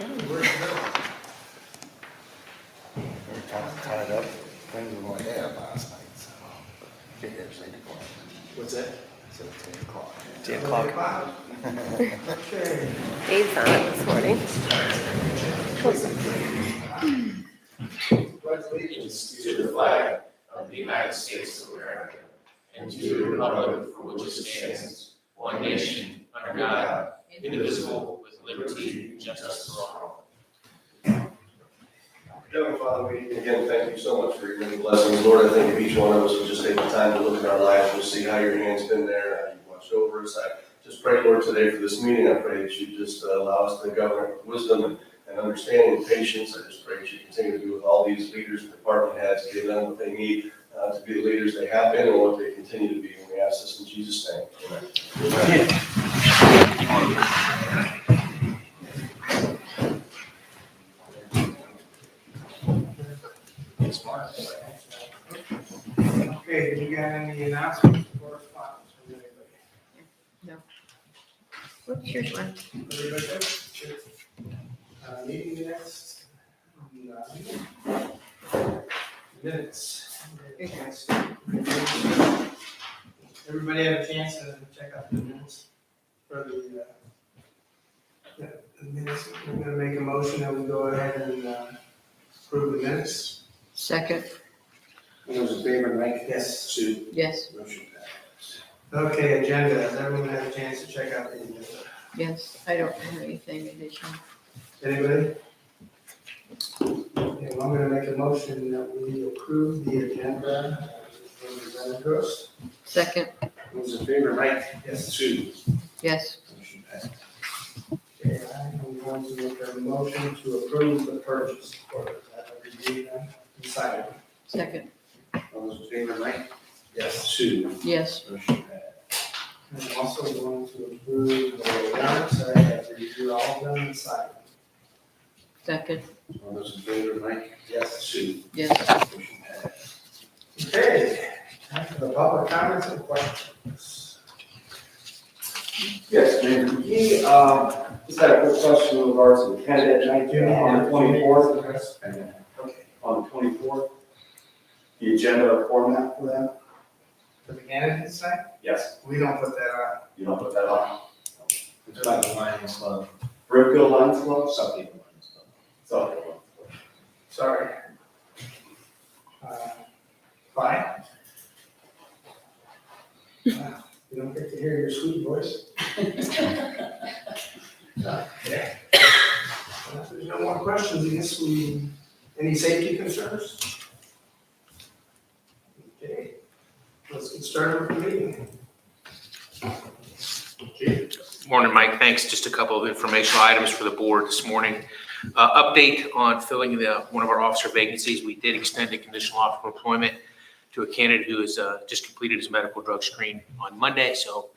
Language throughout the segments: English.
We're kind of tied up. Things were going down last night, so get here at 8 o'clock. What's that? So 10 o'clock. 10 o'clock. Okay. Dave's on it this morning. Pledge allegiance to the flag of the United States of America and to the republic for which it stands, one nation, under God, indivisible, with liberty and justice for all. Heavenly Father, we again thank you so much for your many blessings. Lord, I think if each one of us would just take the time to look at our lives, we'll see how your hand's been there, how you've watched over us. I just pray, Lord, today for this meeting. I pray that you just allow us to govern with wisdom and understanding and patience. I just pray that you continue to be with all these leaders and department heads, give them what they need to be the leaders they have been and what they continue to be. And we ask this in Jesus' name. Amen. Okay, do you got any announcements or correspondence from anybody? What's your one? Everybody good? Meeting minutes. Minutes. Everybody have a chance to check out the minutes for the minutes. We're gonna make a motion that we go ahead and approve the minutes. Second. Those in favor, Mike? Yes. Sue? Yes. Motion passed. Okay, agenda. Has everyone had a chance to check out the agenda? Yes. I don't have anything additional. Anybody? Okay, well, I'm gonna make a motion that we approve the agenda as presented to us. Second. Those in favor, Mike? Yes. Sue? Yes. Motion passed. Okay, I'm going to make a motion to approve the purchase order. That would be decided. Second. All those in favor, Mike? Yes. Sue? Yes. Motion passed. And I'm also going to approve the warrants. I have reviewed all of them and signed them. Second. All those in favor, Mike? Yes. Sue? Yes. Motion passed. Okay, time for the public comments and questions. Yes, James McGee, just had a quick question in regards to the candidate night on the 24th. Okay. On the 24th, the agenda format for that? For the candidate side, Yes, we don't put that on. you don't put that on? It's like the Lions Club. Brimfield Lions Club? Something. So, Sorry. Fine. You don't get to hear your sweet voice. Yeah. If there's no more questions, I guess any safety concerns? Okay, let's get started with the meeting. Morning, Mike. Thanks. Just a couple of informational items for the board this morning. Update on filling one of our officer vacancies. We did extend a conditional offer of employment to a candidate who has just completed his medical drug screen on Monday. So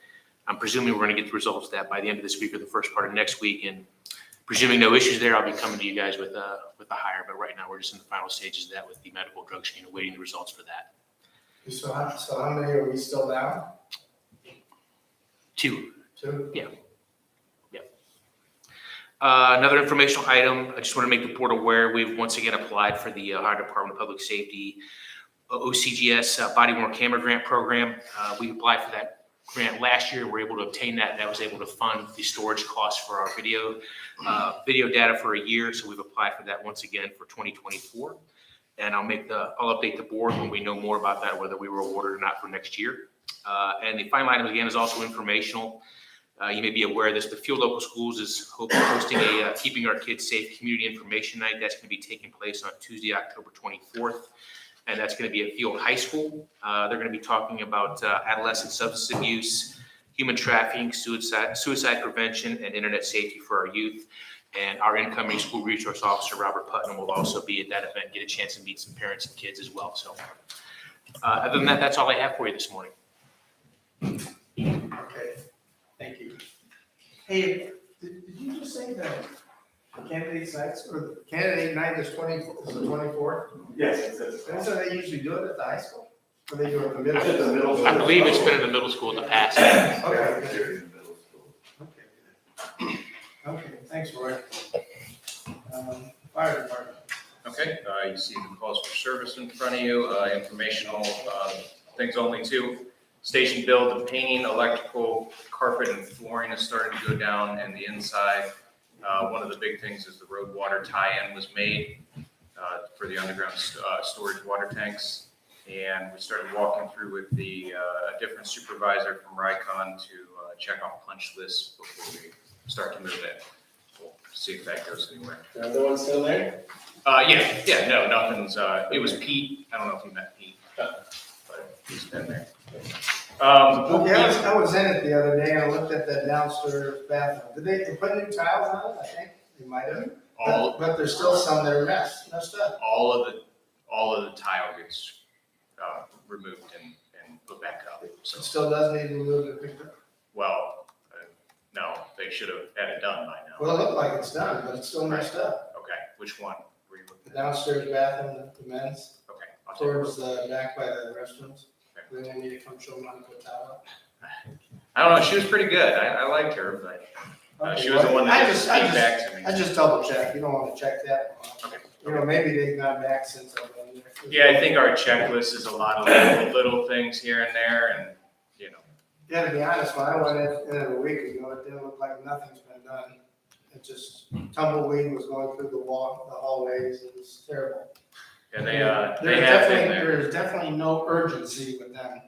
I'm presuming we're going to get the results of that by the end of this week or the first part of next week. And presuming no issues there, I'll be coming to you guys with the hire. But right now we're just in the final stages of that with the medical drug screen, awaiting the results for that. So how many are we still down? 2. 2? Yeah. Another informational item, I just want to make the board aware, we've once again applied for the Ohio Department of Public Safety OCGS body worn camera grant program. We applied for that grant last year. We were able to obtain that. That was able to fund the storage costs for our video data for a year. So we've applied for that once again for 2024. And I'll update the board when we know more about that, whether we were awarded or not for next year. And the final item again is also informational. You may be aware of this, but Field Local Schools is hosting a Keeping Our Kids Safe Community Information Night. That's going to be taking place on Tuesday, October 24th. And that's going to be at Field High School. They're going to be talking about adolescent substance abuse, human trafficking, suicide prevention, and internet safety for our youth. And our incoming school resource officer, Robert Putnam, will also be at that event, get a chance to meet some parents and kids as well. So other than that, that's all I have for you this morning. Okay, thank you. Hey, did you just say that candidate nights, or the candidate night is the 24th? yes, it's That's how they usually do it at the high school? Or they do it at the middle? At the middle school. I believe it's been in the middle school in the past. Okay. Okay, thanks, Roy. Fire department. Okay, you see the calls for service in front of you, informational, things only too. Station build, the painting, electrical, carpet and flooring is starting to go down and the inside. One of the big things is the road water tie-in was made for the underground storage water tanks. And we started walking through with the a different supervisor from Rycon to check off punch lists before we start to move in. We'll see if that goes anywhere. The other one still there? Yeah, no, nothing's, it was Pete, I don't know if you met Pete, but he's been there. I was in it the other day and I looked at that downstairs bathroom. Did they put new tiles on it? I think they might have. But there's still some that are messed up. All of the tile gets removed and put back up, It so, still does need removed and picked up. well, no, they should have had it done by now. Well, it looked like it's done, but it's still messed up. Okay, which one were you The looking at? downstairs bathroom, the men's, Okay, I'll take a look. towards the back by the restrooms. Then they need to come show them how to put tile up. I don't know, she was pretty good, I liked her, but she was the one that just came back to me. I just double check, you don't wanna check that one. Okay. You know, maybe they've gone back since I've been there. Yeah, I think our checklist is a lot of little things here and there, and, you know, Yeah, to be honest, when I went in a week ago, it didn't look like nothing's been done. It just, tumbleweed was going through the hallways, it was terrible. and they have been there. There's definitely no urgency with them.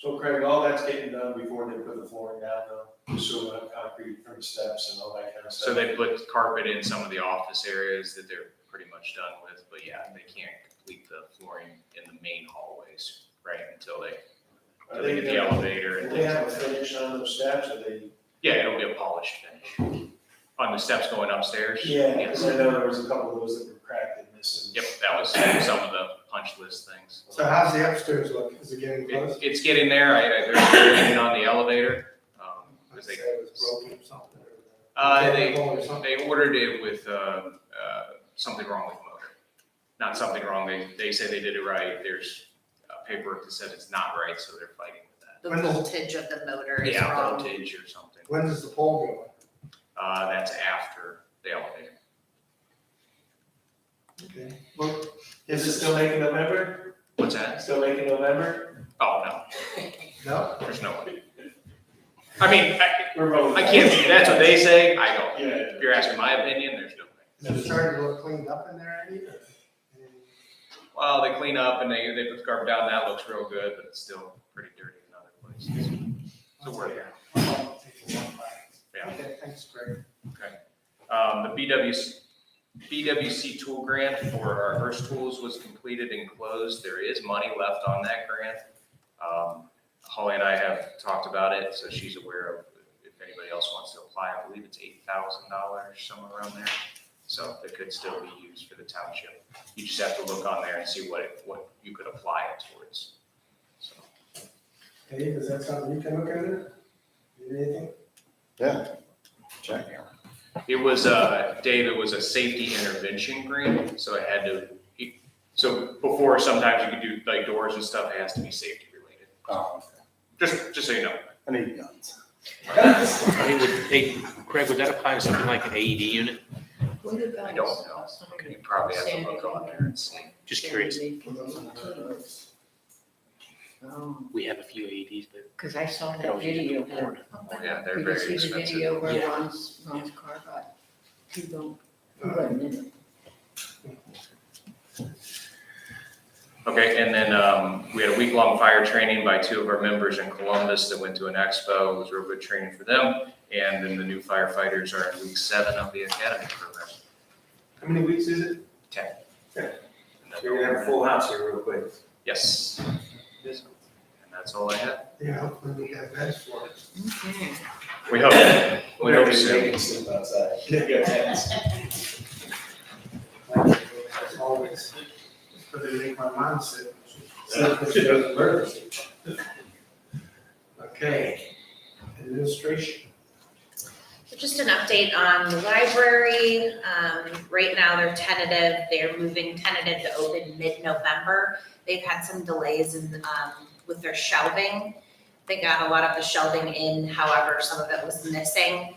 So Craig, all that's getting done before they put the flooring down though, just so that concrete from the steps and all that kind of stuff. So they put carpet in some of the office areas that they're pretty much done with, but yeah, they can't complete the flooring in the main hallways, right, until they get the elevator and Do they things have a like that. finish on those steps, or they? Yeah, it'll be a polished finish. On the steps going upstairs? Yeah, Yes. because I know there was a couple of those that were cracked and missing. Yep, that was some of the punch list things. So how's the upstairs look? Is it getting close? It's getting there, they're still waiting on the elevator, because Say they, it was broken or something. Or something. they ordered it with, something wrong with the motor. Not something wrong, they say they did it right, there's paperwork that said it's not right, so they're fighting with that. The When does- voltage of the motor is Yeah, wrong. voltage or something, When does the pole go? that's after the elevator. Okay. Well, Is it still making November? What's that? Still making November? Oh, no, no? there's no way. I mean, We're rolling. I can't, that's what they say, I don't. Yeah. If you're asking my opinion, there's no way. Is it starting to look cleaned up in there any? Well, they clean up and they put the carpet down, that looks real good, but it's still pretty dirty in other places. So we're there. Yeah. Okay, thanks, Craig. The BWC tool grant for our Hearst tools was completed and closed. There is money left on that grant. Holly and I have talked about it, so she's aware of if anybody else wants to apply. I believe it's $8,000, somewhere around there. So it could still be used for the township. You just have to look on there and see what you could apply it towards. So, Dave, is that something you can look at it? Need anything? Yeah, check. it was, Dave, it was a safety intervention grant, so it had to, so before sometimes you could do like doors and stuff, it has to be safety related. Oh, okay. Just so you know. I need guns. Hey, Craig, would that apply to something like an AED unit? What about? I don't know. You probably have to look on there and see. Just curious. Oh, We have a few AEDs, but cause I saw they that always use video. them for porn. Yeah, they're Did you very see the expensive. video where Yeah. Ron's car got, he wasn't in it. Okay, and then we had a week-long fire training by 2 of our members in Columbus that went to an expo. It was real good training for them. And then the new firefighters are in week 7 of the academy program. How many weeks is it? 10. Okay. And then You're gonna have a full house here real quick. Yes. And that's all I had. Yeah, hopefully we have beds for it. Okay. We hope. We hope They soon. can sleep outside. They got tents. As always, but they make my mom sit. Sit when she doesn't work. Okay, administration. So just an update on the library. Right now, they're moving tentative to open mid-November. They've had some delays with their shelving. They got a lot of the shelving in, however, some of it was missing.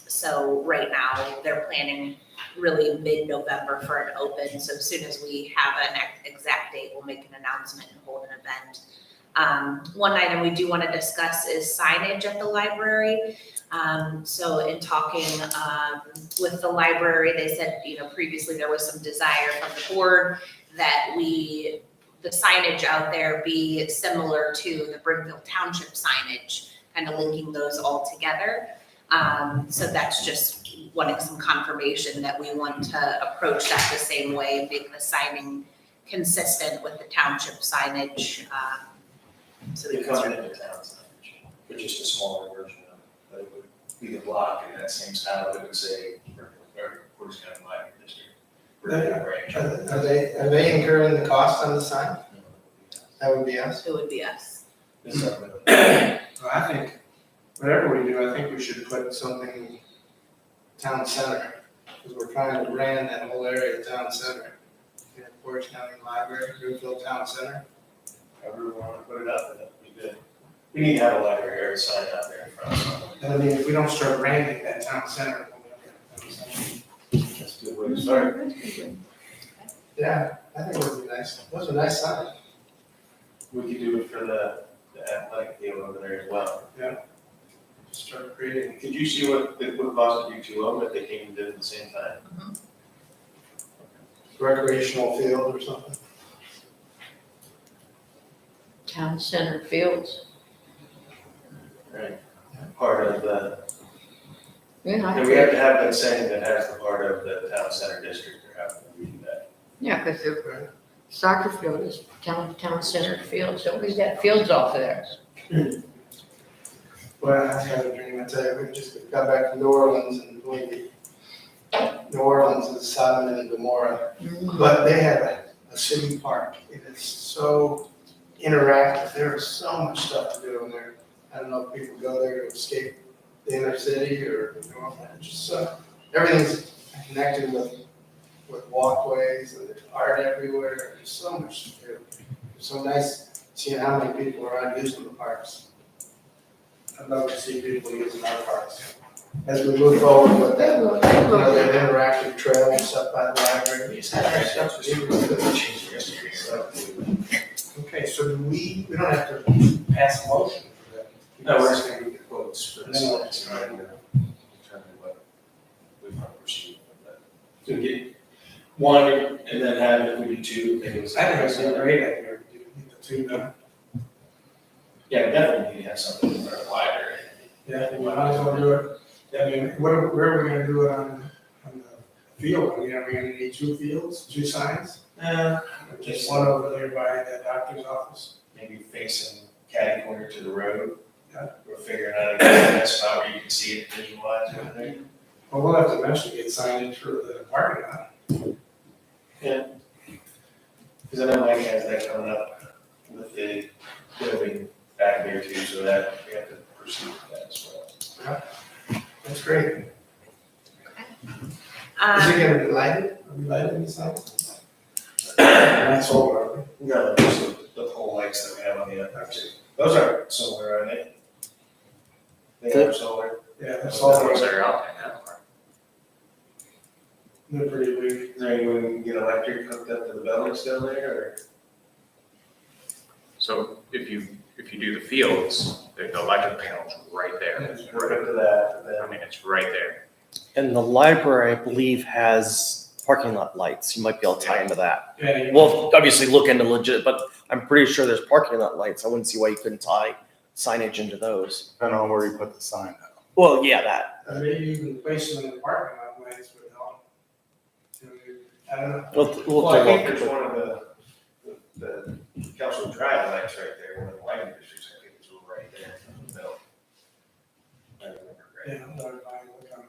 So right now, they're planning really mid-November for an open, so as soon as we have an exact date, we'll make an announcement and hold an event. One item we do want to discuss is signage at the library. So in talking with the library, they said, previously there was some desire from the board that the signage out there be similar to the Brimfield Township signage, kind of linking those all together. So that's just wanting some confirmation that we want to approach that the same way and make the signing consistent with the township signage. So They they come can into town signage, but just a smaller version of it, but it would be the block in that same style that would say, Portage County Library District. Are they incurring the cost on the sign? That would be us. it would be us. Well, I think, whatever we do, I think we should put something town center, because we're trying to brand that whole area of town center. Portage County Library, Brimfield Town Center. However we want to put it up, and that'd be good. We need to have a library area sign out there in front. And I mean, if we don't start branding that town center, we'll never have a town center. That's a good way to start. Yeah, I think it would be nice. Those are nice signs. We could do it for the athletic field over there as well. Just start creating. Could you see what it would cost to do two of them if they came and did it at the same time? Recreational field or something. Town center fields. Right. Part of the, Yeah, and we have to have that saying that has the part of the town center district, or how we do that. yeah, because the soccer field is town center field, so we've got fields off there. Well, I had a dream, I tell you, we just got back from New Orleans and maybe New Orleans is Sodom and Gomorrah. But they have a city park. It is so interactive. There is so much stuff to do in there. I don't know if people go there to escape the inner city or, just everything's connected with walkways and there's art everywhere. There's so much to do. It's so nice seeing how many people are out using the parks. I'd love to see people using our parks. As we move forward with that, that interactive trail and stuff by the library, we just have our stuff to do really good. Okay, so we don't have to pass a motion for that. No, we're just gonna get the quotes for this No. one, so I can determine what we want to proceed with that. So get one and then have it, if we do two, maybe it's. I think it's a great idea to do the two done. Yeah, definitely need to have something in our library. Yeah, we might as well do it. I mean, where are we gonna do it on the field? I mean, are we gonna need two fields, two signs? Just one over there by the doctor's office. Maybe facing catty corner to the road. Yeah. We're figuring out a good spot where you can see it visualized over there. Well, we'll have to eventually get signage for the parking lot. Yeah. Because I know Mike has that coming up with the building back there too, so that we have to proceed with that as well. That's great. Is it gonna be lighted? Are we lighting the signs? Not solar, No, just the pole lights that we have on the other. Those are solar, are they? They are solar. yeah, that's Those solar. that are out there now. They're pretty big. Is there any way we can get electric hooked up to the buildings down there, or? So if you do the fields, the electric panel's right there. Hook up to that, and I mean, it's right there. And the library, I believe, has parking lot lights. You might be able to tie into that. Yeah. Well, obviously look into legit, but I'm pretty sure there's parking lot lights. I wouldn't see why you couldn't tie signage into those. Depending on where you put the sign up. Well, yeah, that. Maybe even place them in the parking lot lights would help. I don't know. We'll Well, I think take a there's look. one of the Council Drive lights right there, one of the lighting districts, I think is right there in the middle. I remember right. Yeah, I'll look on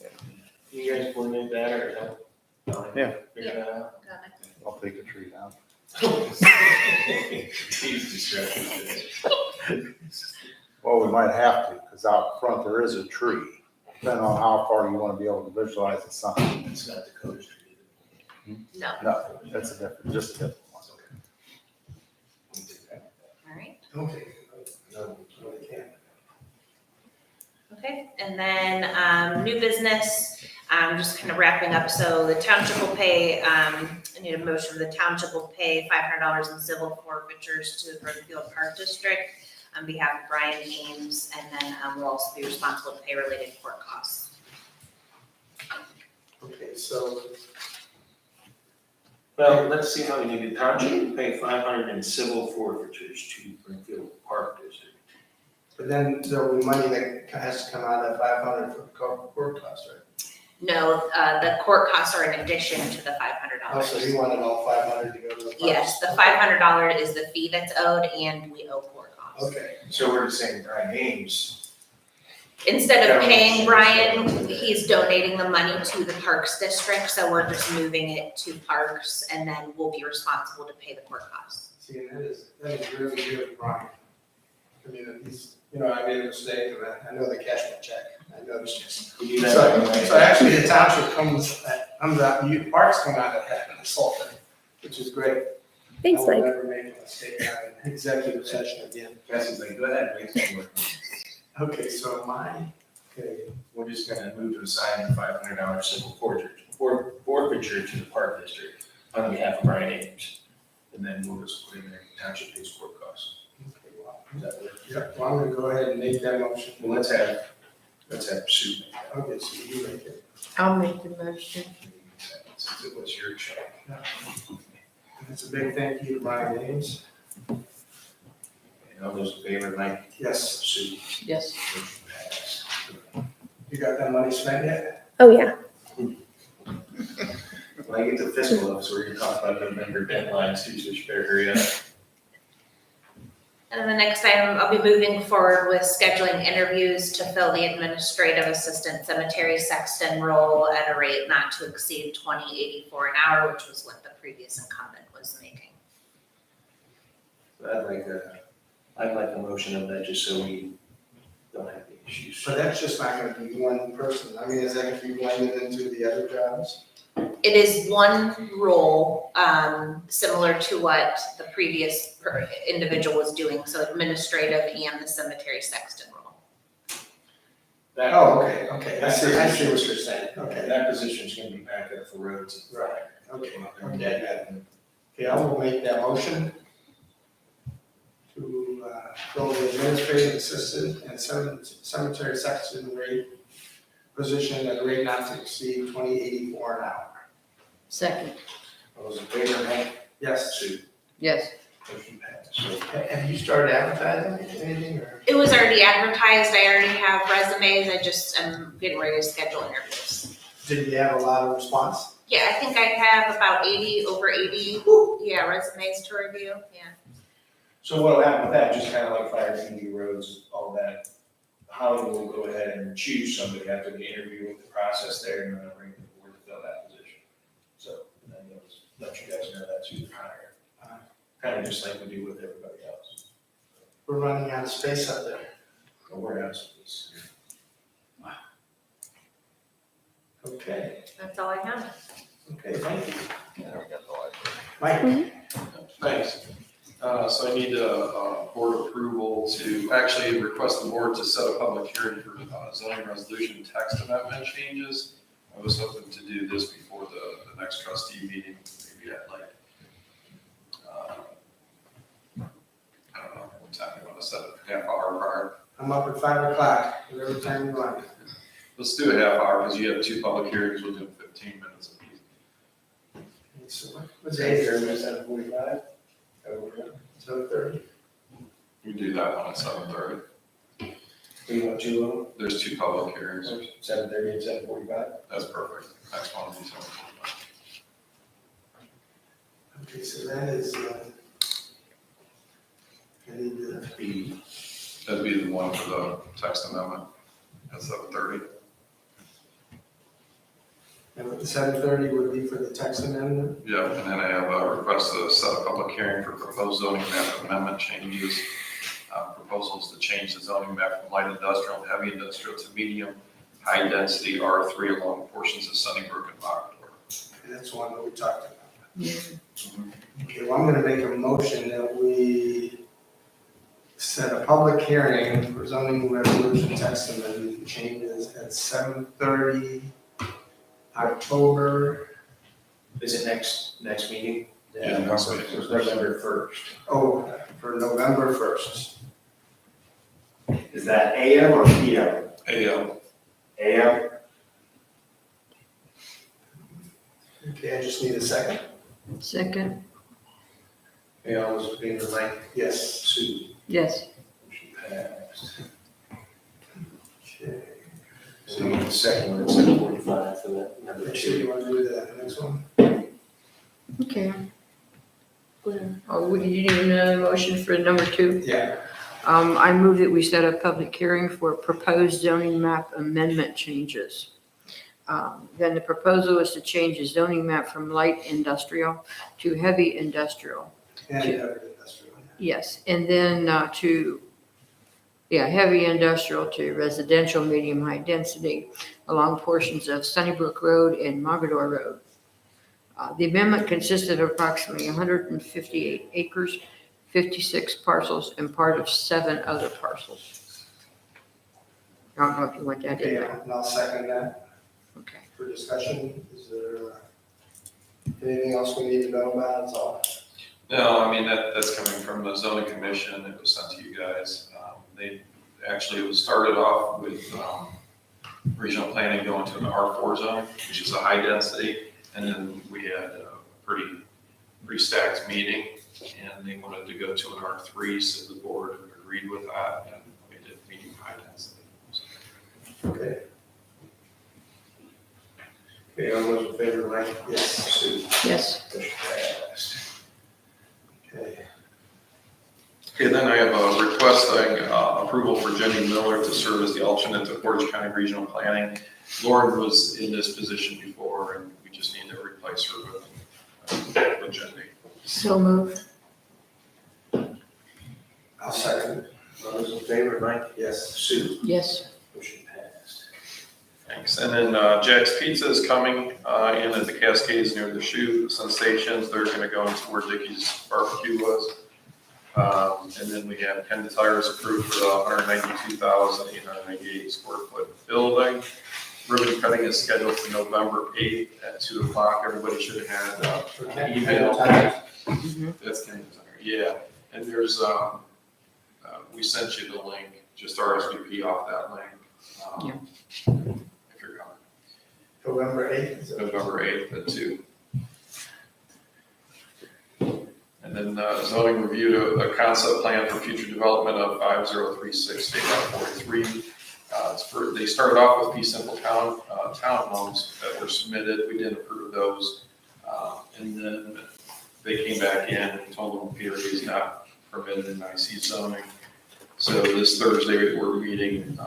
it. You guys coordinate that, or no? Yeah. Figure that out? Got it. I'll take a tree down. He's distracted. Well, we might have to, because out front there is a tree. Depending on how far you want to be able to visualize the sign. It's not the code street. No, No, that's a different, just a different one. all right. Okay. No. No, they can't. Okay, and then, new business, just kind of wrapping up, so the township will pay, I need a motion, the township will pay $500 in civil forfeitures to the Brimfield Park District on behalf of Brian Ames, and then, we'll also be responsible to pay related court costs. Okay, so, Well, let's see how you get township to pay 500 in civil forfeitures to Brimfield Park District. but then there'll be money that has to come out of that 500 for the court cost, right? No, the court costs are in addition to the Oh, so $500. you wanted all 500 to go to the parks? Yes, the $500 is the fee that's owed, and we owe court costs. Okay, So we're just saying Brian Ames. Instead of paying Brian, he's donating the money to the Parks District, so we're just moving it to Parks, and then we'll be responsible to pay the court costs. see, and that is really good, Brian. I mean, he's, I made a mistake, and I know they cashed my check, I noticed. We do that. So actually, the township comes out, parks come out of that consultant, which is great. Thanks, I will Mike. never make a mistake out in executive session again. Bessie's like, go ahead, make some work. Okay, so We're just gonna move to assign the $500 civil forfeiture to the Park District on behalf of Brian Ames. And then we'll just put in there township pays court costs. Does that work? yeah, well, I'm gonna go ahead and make that motion. Well, let's have Sue make that. Okay, so you make it. I'll make the motion. Since it was your check. And it's a big thank you to Brian Ames. And all those in favor, Mike? Yes, Sue? Yes. Motion passed. you got that money spent yet? Oh, yeah. When I get to fiscal office, we're gonna talk about November deadlines, too, so you better hurry up. And then the next item, I'll be moving forward with scheduling interviews to fill the administrative assistant cemetery sexton role at a rate not to exceed $20.84 an hour, which was what the previous incumbent was making. I'd like a motion of that, just so we don't have any issues. So that's just not gonna be one person, I mean, is that gonna be blended into the other jobs? It is one role, similar to what the previous individual was doing, so administrative and the cemetery sexton role. That- Oh, okay, I see what you're saying, okay, That position's gonna be back up for roads. right, okay, okay, I will make that motion to, fill the administrative assistant and cemetery section rate position at a rate not to exceed $20.84 an hour. Second. All those in favor, Mike? Yes. Sue? Yes. Motion passed. So Have you started advertising anything, or? It was already advertised, I already have resumes, I just am getting ready to schedule interviews. Did you have a lot of response? Yeah, I think I have about over 80, resumes to review, yeah. So what'll happen with that, just kind of like fire, community roads, all that, Holly will go ahead and choose somebody after the interview with the process there, and then bring the board to fill that position. So, and then they'll just let you guys know that's who they're hiring. Kind of just like we do with everybody else. We're running out of space up there. But we're out of space. Okay, That's all I have. okay, thank you. There we go. Mike? Thanks. So I need board approval to actually request the board to set a public hearing for zoning resolution text amendment changes. I was hoping to do this before the next trustee meeting, maybe at like, I don't know, what time you want to set it, half hour prior. I'm up at 5 o'clock, whatever time you want. Let's do a half hour because you have two public hearings within 15 minutes apiece. So what's the age, everybody, 7:45? 7:30? We can do that one at 7:30. You want two of them? There's two public hearings. 7:30 and 7:45? That's perfect. Next one will be 7:45. Okay, so that is, I need to, That'd be the one for the text amendment at 7:30. and the 7:30 would be for the text amendment? Yeah, and then I have a request to set a public hearing for proposed zoning map amendment changes. Proposals to change the zoning map from light industrial and heavy industrial to medium, high density R3 along portions of Sunnybrook and Lockport. And that's one that we talked about. Yeah. Okay, well, I'm gonna make a motion that we set a public hearing for zoning resolution text amendment changes at 7:30 October, Is it next meeting? Yeah, next meeting. It's November 1st. for November 1st. Is that AM or PM? AM. AM? Okay, I just need a second. Second, Okay, all those in favor, Mike? Yes. Sue. yes. Motion passed. Okay. So you need a second one at 7:45 for that number Make sure you 2. want to do the next one. Okay. Oh, you need another motion for number 2? Yeah. I move that we set a public hearing for proposed zoning map amendment changes. Then the proposal is to change the zoning map from light industrial to heavy industrial. And heavy industrial. Yes, and then heavy industrial to residential medium high density along portions of Sunnybrook Road and Mogador Road. The amendment consisted of approximately 158 acres, 56 parcels, and part of 7 other parcels. I don't know if you want that in Okay, there. and I'll second that. Okay. For discussion, is there anything else we need to know about? It's all. No, I mean, that's coming from the zoning commission, it was sent to you guys. It was started off with, regional planning going to an R4 zone, which is a high density. And then we had a pretty stacked meeting, and they wanted to go to an R3, so the board agreed with that, and we did medium high density. Okay. Okay, all those in favor, Mike? Yes. Sue? Yes. Motion passed. Okay. Okay, then I have a requesting approval for Jenny Miller to serve as the alternate to Portage County Regional Planning. Lauren was in this position before, and we just need to replace her with Jenny. So move. I'll second. All those in favor, Mike? Yes. Sue. Yes. Motion passed. Thanks. And then Jack's Pizza is coming in at the Cascades near the Shoe Sensations. They're going to go into where Dickie's Barbecue was. And then we have Ken Tires approved for the 192,898 square foot building. Ribbon cutting is scheduled for November 8th at 2 o'clock. Everybody should have had an email. That's Ken Tire, yeah. And there's, we sent you the link, just RSVP off that link. If you're coming. November 8th? is it? November 8th at 2. And then zoning reviewed a concept plan for future development of 5036 State Route 43. They started off with fee simple townhomes that were submitted. We didn't approve those. And then they came back in and told them PRD is not permitted in IC zoning. So this Thursday, we're meeting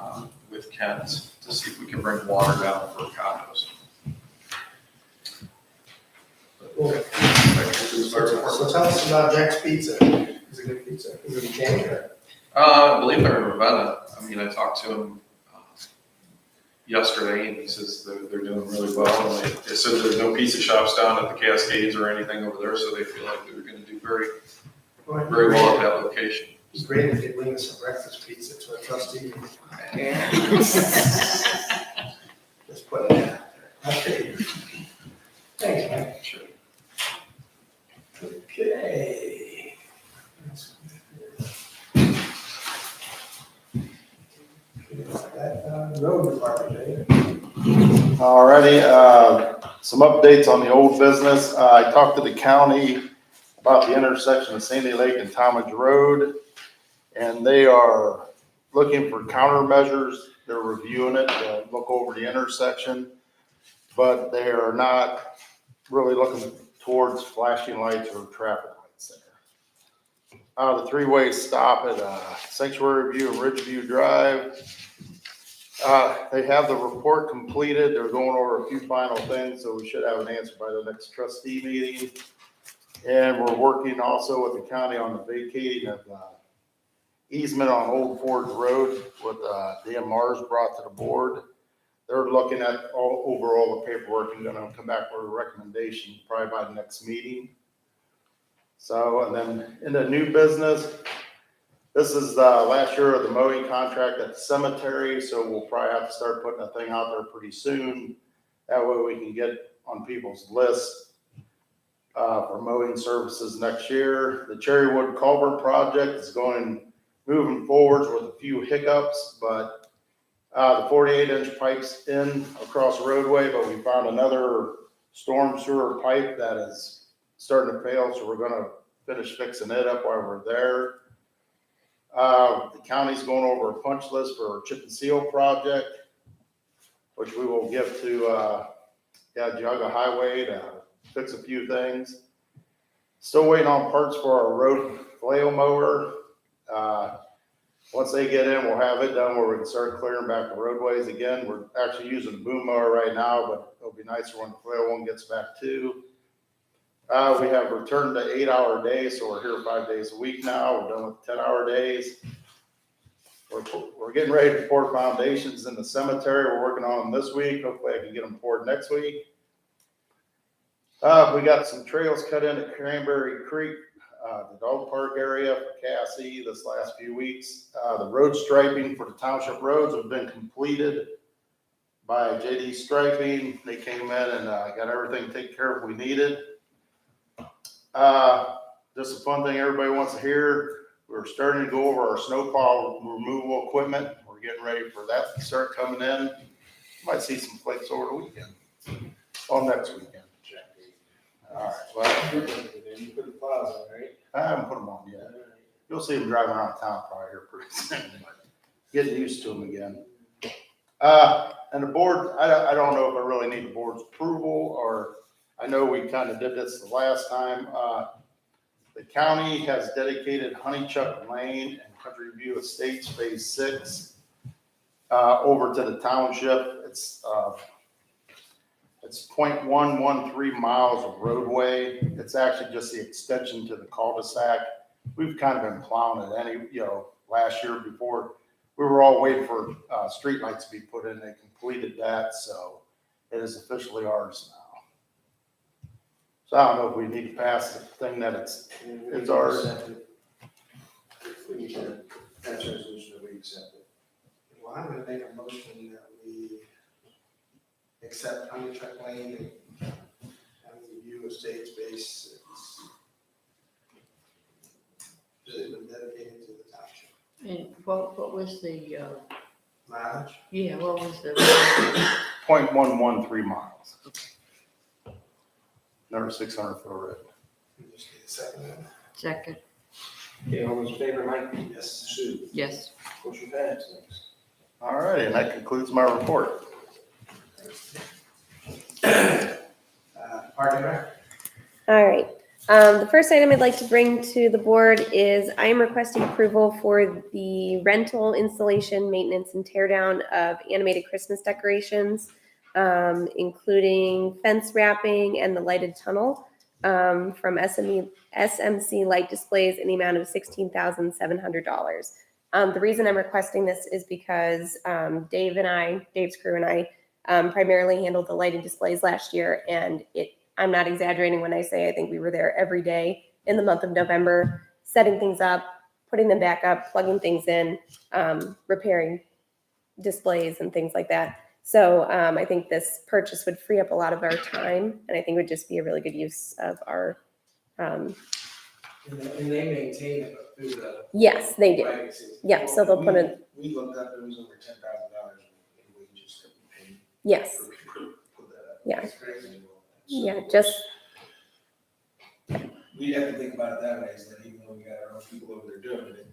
with Kent to see if we can bring water down for condos. Cool. That concludes my report. So tell us about Jack's Pizza. Is it good pizza? Is it a chain or? I believe they're in Ravenna. I mean, I talked to him yesterday, and he says they're doing really well. And they said there's no pizza shops down at the Cascades or anything over there, so they feel like they're going to do very well at that location. It'd be great if they bring us a breakfast pizza to a trustee. Just put it out there. Okay. Thanks, Mike. Sure. Okay. Road department, eh? Alrighty, some updates on the old business. I talked to the county about the intersection of Sandy Lake and Talmadge Road, and they are looking for countermeasures. They're reviewing it to look over the intersection, but they are not really looking towards flashing lights or traffic lights there. The three-way stop at Sanctuary View and Ridgeview Drive. They have the report completed. They're going over a few final things, so we should have an answer by the next trustee meeting. And we're working also with the county on the vacating of easement on Old Forge Road, what Dan Mars brought to the board. They're looking at overall the paperwork and gonna come back with a recommendation probably by the next meeting. So, and then in the new business, This is the last year of the mowing contract at the cemetery, so we'll probably have to start putting a thing out there pretty soon. That way we can get on people's lists for mowing services next year. The Cherrywood Culvert project is moving forwards with a few hiccups, but the 48-inch pipe's in across the roadway, but we found another storm sewer pipe that is starting to fail, so we're gonna finish fixing it up while we're there. The county's going over a punch list for our chip and seal project, which we will give to, Geauga Highway to fix a few things. Still waiting on parts for our road flail mower. Once they get in, we'll have it done where we can start clearing back the roadways again. We're actually using a boom mower right now, but it'll be nicer when the flail one gets back too. We have returned to 8-hour days, so we're here 5 days a week now. We're done with 10-hour days. We're getting ready to pour foundations in the cemetery. We're working on them this week. Hopefully I can get them poured next week. We got some trails cut in at Cranberry Creek, the dog park area for Cassie this last few weeks. The road striping for the township roads have been completed by JD Striping. They came in and got everything taken care of we needed. Just a fun thing everybody wants to hear. We're starting to go over our snowplow removal equipment. We're getting ready for that to start coming in. Might see some flakes over the weekend. Well, next weekend. All right, well, You put the plows on, right? I haven't put them on yet. You'll see them driving around town probably here pretty soon. Getting used to them again. And the board, I don't know if I really need the board's approval, or I know we kind of did this the last time. The county has dedicated Honeychuck Lane and Country View Estates Phase 6 over to the township. It's 0.113 miles of roadway. It's actually just the extension to the cul-de-sac. We've kind of been plowing it last year before. We were all waiting for streetlights to be put in. They completed that, so it is officially ours now. So I don't know if we need to pass the thing that it's ours. We need to pass a resolution that we accept it. Well, I'm gonna make a motion that we accept Honeychuck Lane and View Estates Base. It's been dedicated to the township. And what was the, Mileage? yeah, what was the, 0.113 miles. Another 600 foot road. We just need a second. second? Okay, all those in favor, Mike? Yes. Sue? Yes. Motion passed, thanks. All right, and that concludes my report. Parking Rec? All right. The first item I'd like to bring to the board is I am requesting approval for the rental, installation, maintenance, and tear down of animated Christmas decorations, including fence wrapping and the lighted tunnel from SMC Light Displays in the amount of $16,700. The reason I'm requesting this is because Dave's crew and I primarily handled the lighting displays last year, and I'm not exaggerating when I say I think we were there every day in the month of November, setting things up, putting them back up, plugging things in, repairing displays and things like that. So I think this purchase would free up a lot of our time, and I think would just be a really good use of our. And they maintain it through the. Yes, they do. Right. Yeah, so they'll put it. We looked up, it was over $10,000 in wages that we paid. Yes. Put that up. Yeah. It's crazy. Yeah, just. We have to think about it that way, is that even though we got our own people over there doing it,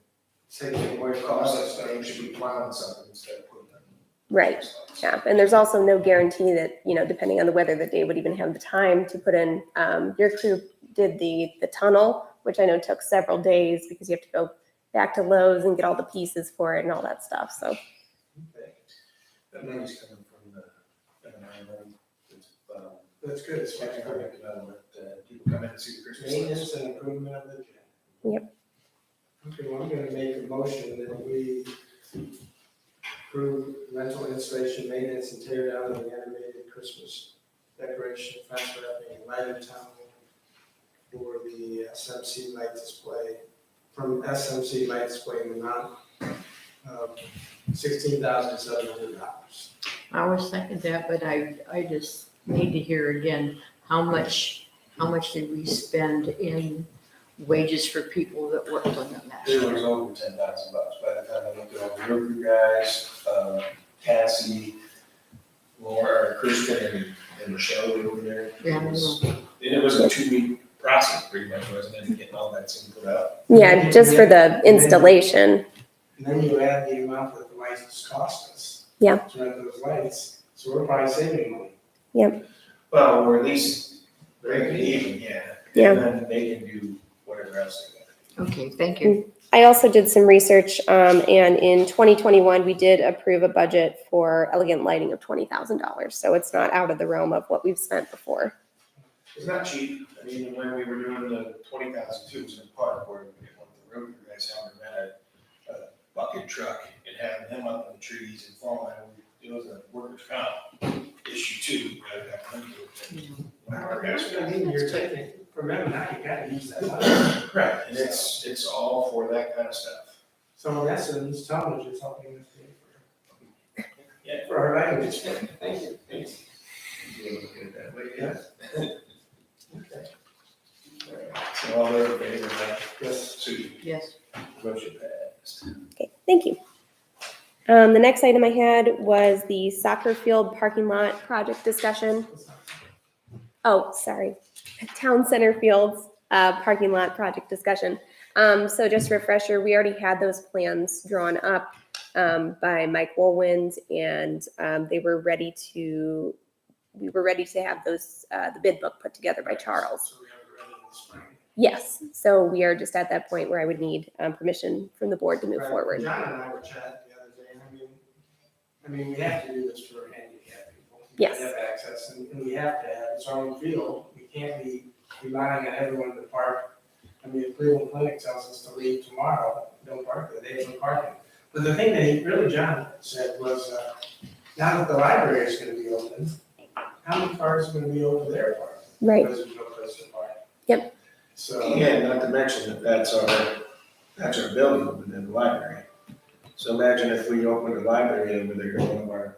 same thing where it costs us, they should be plowing something instead of putting it. Right. Yeah, and there's also no guarantee that, depending on the weather, that Dave would even have the time to put in. Your crew did the tunnel, which I know took several days because you have to go back to Lowe's and get all the pieces for it and all that stuff. So. Okay. That money's coming from the, that's good, it's like economic development, people come in and see the Christmas lights. Maintenance and improvement of the gym. Yep. Okay, well, I'm gonna make a motion that we approve rental, installation, maintenance, and tear down of the animated Christmas decoration, fence wrapping, and lighting tunnel for the SMC light display from SMC Lights for an amount of $16,700. I was second that, but I just need to hear again, how much did we spend in wages for people that worked on the last It year? was over $10,000 by the time I looked at all the road crew guys, Cassie, Laura, Kristen, and Michelle were over there. Yeah, I know. And it was a 2-week process pretty much, wasn't it, getting all that thing put out? Yeah, just for the installation. And then you add the amount that the lights cost us. Yeah. To rent those lights, so we're probably saving money. Well, or at least break it even, yeah. Yeah. And then they can do whatever else they got. Okay, thank you. I also did some research, and in 2021, we did approve a budget for elegant lighting of $20,000. So it's not out of the realm of what we've spent before. It's not cheap. I mean, when we were doing the 20,000 tubes in the park, where we didn't want the road crew guys having to rent a bucket truck and having them up in the trees and falling. It was a workers' comp issue too. You gotta have money to it. I mean, you're taking, from them, now you gotta use that money. Right, and it's all for that kind of stuff. So in essence, Tom was just helping us pay Yeah. for our language. Thank you. Thanks. You look at it that way, yeah. Okay. So all those in favor, right? Yes. Sue, Yes. motion passed. Okay, thank you. The next item I had was the soccer field parking lot project discussion. Oh, sorry, town center fields, parking lot project discussion. So just a refresher, we already had those plans drawn up, by Mike Woolwind, and, we were ready to have those, the bid book put together by Charles. So we have it ready in the spring. Yes, so we are just at that point where I would need, permission from the board to move Right. forward. John and I were chatting the other day, and I mean, we have to do this for handicapped people. Yes. We have access, and we have to have its own field. We can't be relying on everyone to park. I mean, if Cleveland Clinic tells us to leave tomorrow, don't park there, they have no parking. But the thing that John said was, now that the library is gonna be open, how many cars are gonna be over there parked? Right, Because there's no place to park. Yep. So. And not to mention that that's our building within the library. So imagine if we opened a library over there, one of our,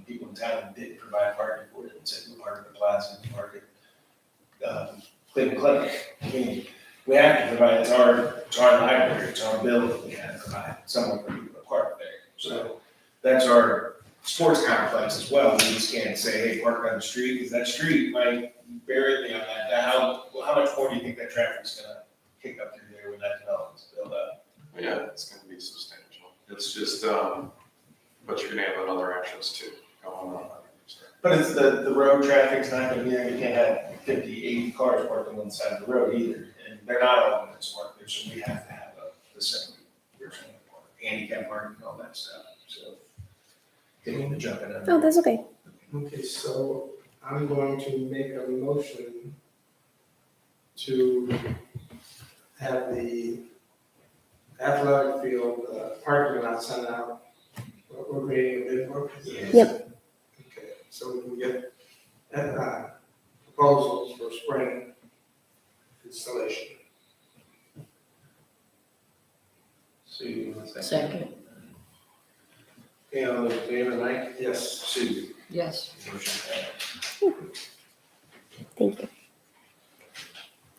people in town didn't provide parking for it, and said, we park at the plaza, we park at, Cleveland Clinic. I mean, we have to provide, it's our library, it's our building, we have to provide somewhere for people to park there. So that's our sports complex as well. We just can't say, hey, park on the street, because that street might bury me on that. How much more do you think that traffic's gonna kick up through there when that development's built up? Yeah, it's gonna be substantial. It's just, but you're gonna have other actions too going on. But it's the road traffic's not gonna be there, you can't have 50, 80 cars parked on one side of the road either. And they're not all gonna park there, so we have to have the same, handicap parking and all that stuff, so. Didn't mean to jump in. oh, that's okay. Okay, so I'm going to make a motion to have the athletic field parking lot sent out. We're creating a bid book. Yep. Okay, so we can get proposals for spring installation. Sue, Second, Okay, all those in favor, Mike? Yes. Sue. yes. Motion passed. Thank you.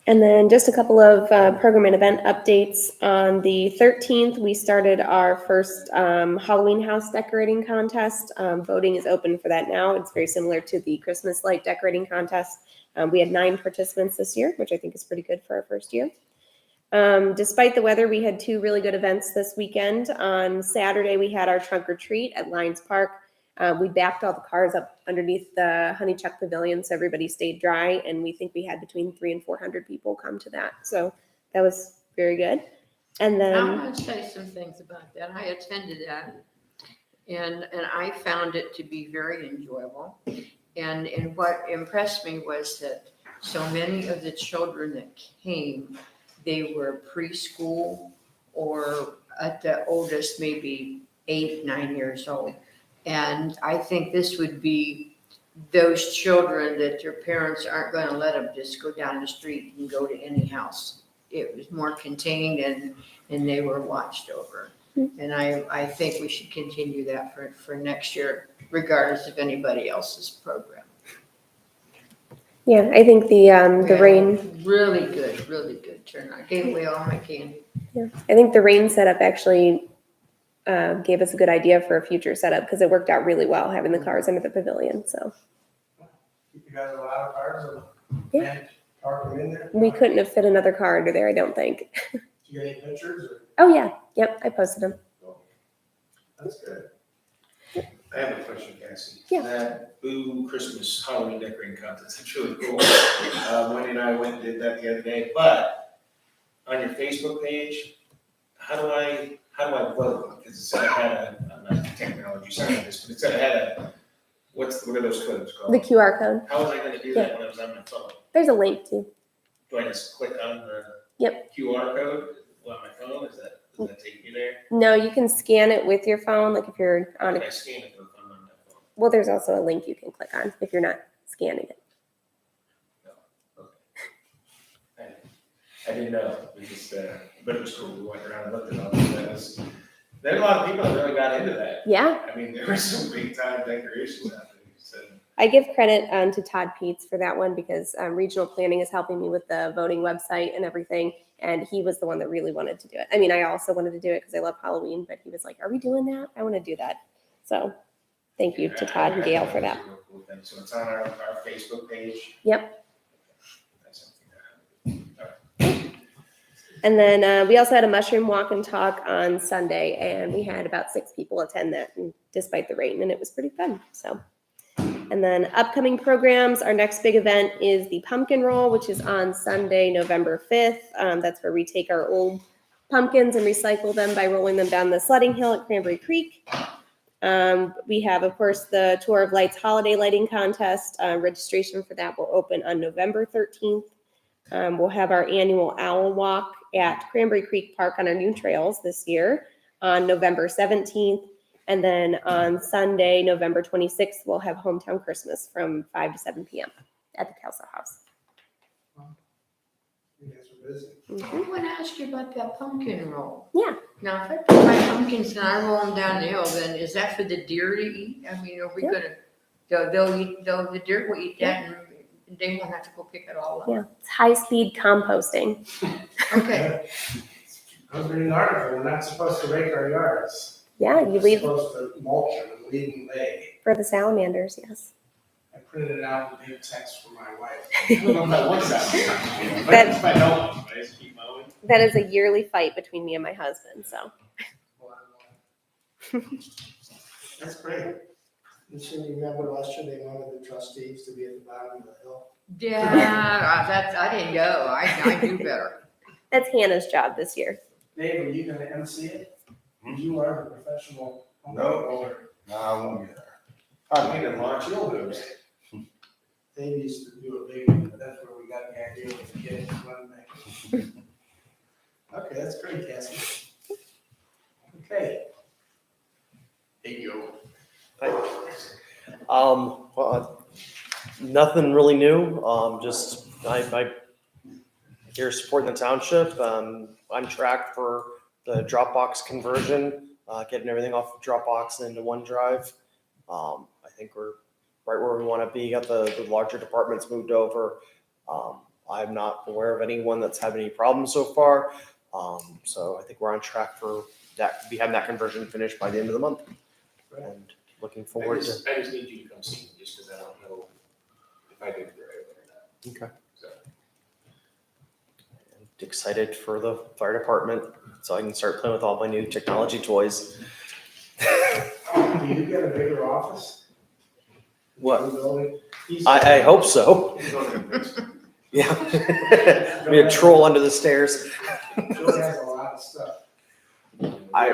And then just a couple of program and event updates. On the 13th, we started our first Halloween house decorating contest. Voting is open for that now. It's very similar to the Christmas light decorating contest. We had 9 participants this year, which I think is pretty good for our first year. Despite the weather, we had 2 really good events this weekend. On Saturday, we had our trunk or treat at Lions Park. We backed all the cars up underneath the Honeychuck Pavilion so everybody stayed dry, and we think we had between 300 and 400 people come to that. So that was very good. And I then, want to say some things about that. I attended that, and I found it to be very enjoyable. And what impressed me was that so many of the children that came, they were preschool or at the oldest, maybe 8, 9 years old. And I think this would be those children that their parents aren't going to let them just go down the street and go to any house. it was more contained and they were watched over. And I think we should continue that for next year, regardless of anybody else's program. Yeah, I think the We had rain, really good turnout. Gave away all my candy. yeah, I think the rain setup actually gave us a good idea for a future setup because it worked out really well having the cars under the pavilion. So You guys a lot of cars or? Yeah. And park them in there? we couldn't have fit another car under there, I don't think. Do you get any pictures or? Oh yeah, yep, I posted them. That's good. I have a question, Cassie. Yeah. That Boo Christmas Halloween decorating contest, that's really cool. Wendy and I went and did that the other day, but on your Facebook page, how do I vote? Because it said I had I'm not a technology scientist, but it said I had what are those codes called? The QR code. How was I gonna do that when I was on my phone? There's a link too. Do I just click on the Yep. QR code on my phone? Does that take me there? No, you can scan it with your phone, like if you're How on can a, I scan it if I'm on my phone? well, there's also a link you can click on if you're not scanning it. I didn't know, we just, but it was cool, we went around and looked at all this, there's a lot of people that really got into that. Yeah, I mean, there were some big time decorations happening, so. I give credit to Todd Peets for that one because regional planning is helping me with the voting website and everything. And he was the one that really wanted to do it. I mean, I also wanted to do it because I love Halloween, but he was like, are we doing that? I want to do that. So thank you to Todd and Gail for that. So it's on our Facebook page? Yep. And then we also had a mushroom walk and talk on Sunday, and we had about 6 people attend that, and despite the rain, and it was pretty fun. So, and then upcoming programs, our next big event is the pumpkin roll, which is on Sunday, November 5th. That's where we take our old pumpkins and recycle them by rolling them down the sledding hill at Cranberry Creek. We have, of course, the Tour of Lights holiday lighting contest. Registration for that will open on November 13th. We'll have our annual owl walk at Cranberry Creek Park on our new trails this year on November 17th. And then on Sunday, November 26th, we'll have Hometown Christmas from 5 to 7 p.m. at the Kelso House. You guys are busy. I want to ask you about that pumpkin roll. Yeah. Now, if I put my pumpkins and I roll them down the hill, then is that for the deer to eat? I mean, are we gonna, the deer will eat that and they won't have to go pick it all up? Yeah, it's high-speed composting Okay, I was reading an article, we're not supposed to rake our yards. Yeah, you We're leave supposed to mulch them and leave them lay. for the salamanders, yes. I printed it out and gave text for my wife. I don't know if that works out. That- If I don't, I just keep mowing. That is a yearly fight between me and my husband, so. That's great. You should remember last year they wanted the trustees to be at the bottom of the hill. yeah, I didn't go, I do better. That's Hannah's job this year. Dave, are you gonna MC it? You are the professional. No, I won't be there. I mean, in Montreal, those. Dave used to do a big one, but that's where we got the idea of getting it run back. Okay, that's great, Cassie. Okay. Hey, yo. Well, nothing really new. Just I here supporting the township. On track for the Dropbox conversion, getting everything off of Dropbox and into OneDrive. I think we're right where we want to be. Got the larger departments moved over. I'm not aware of anyone that's had any problems so far. So I think we're on track for that. Be having that conversion finished by the end of the month. And looking forward to. I just need you to come see me, just because I don't know if I did it right or not. Okay. So. And excited for the fire department, so I can start playing with all my new technology toys. Do you get a bigger office? What? New building? I hope so. He's going to the basement. Yeah. Be a troll under the stairs. Joe has a lot of stuff. I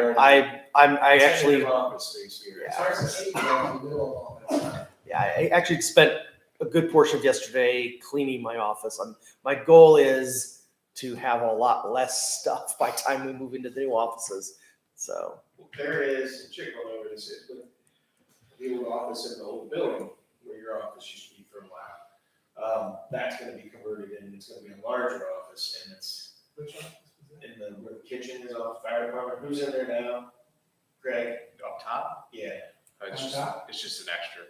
actually. Executive office space here. It's hard to see in the middle of all that stuff. Yeah, I actually spent a good portion of yesterday cleaning my office. My goal is to have a lot less stuff by the time we move into the new offices. So. There is, Chick will know where this is, but the old office in the old building where your office used to be for a while. That's gonna be converted and it's gonna be a larger office and it's Which office was that? in where the kitchen is off the fire department. Who's in there now? Greg? Up top, Yeah. it's just an extra.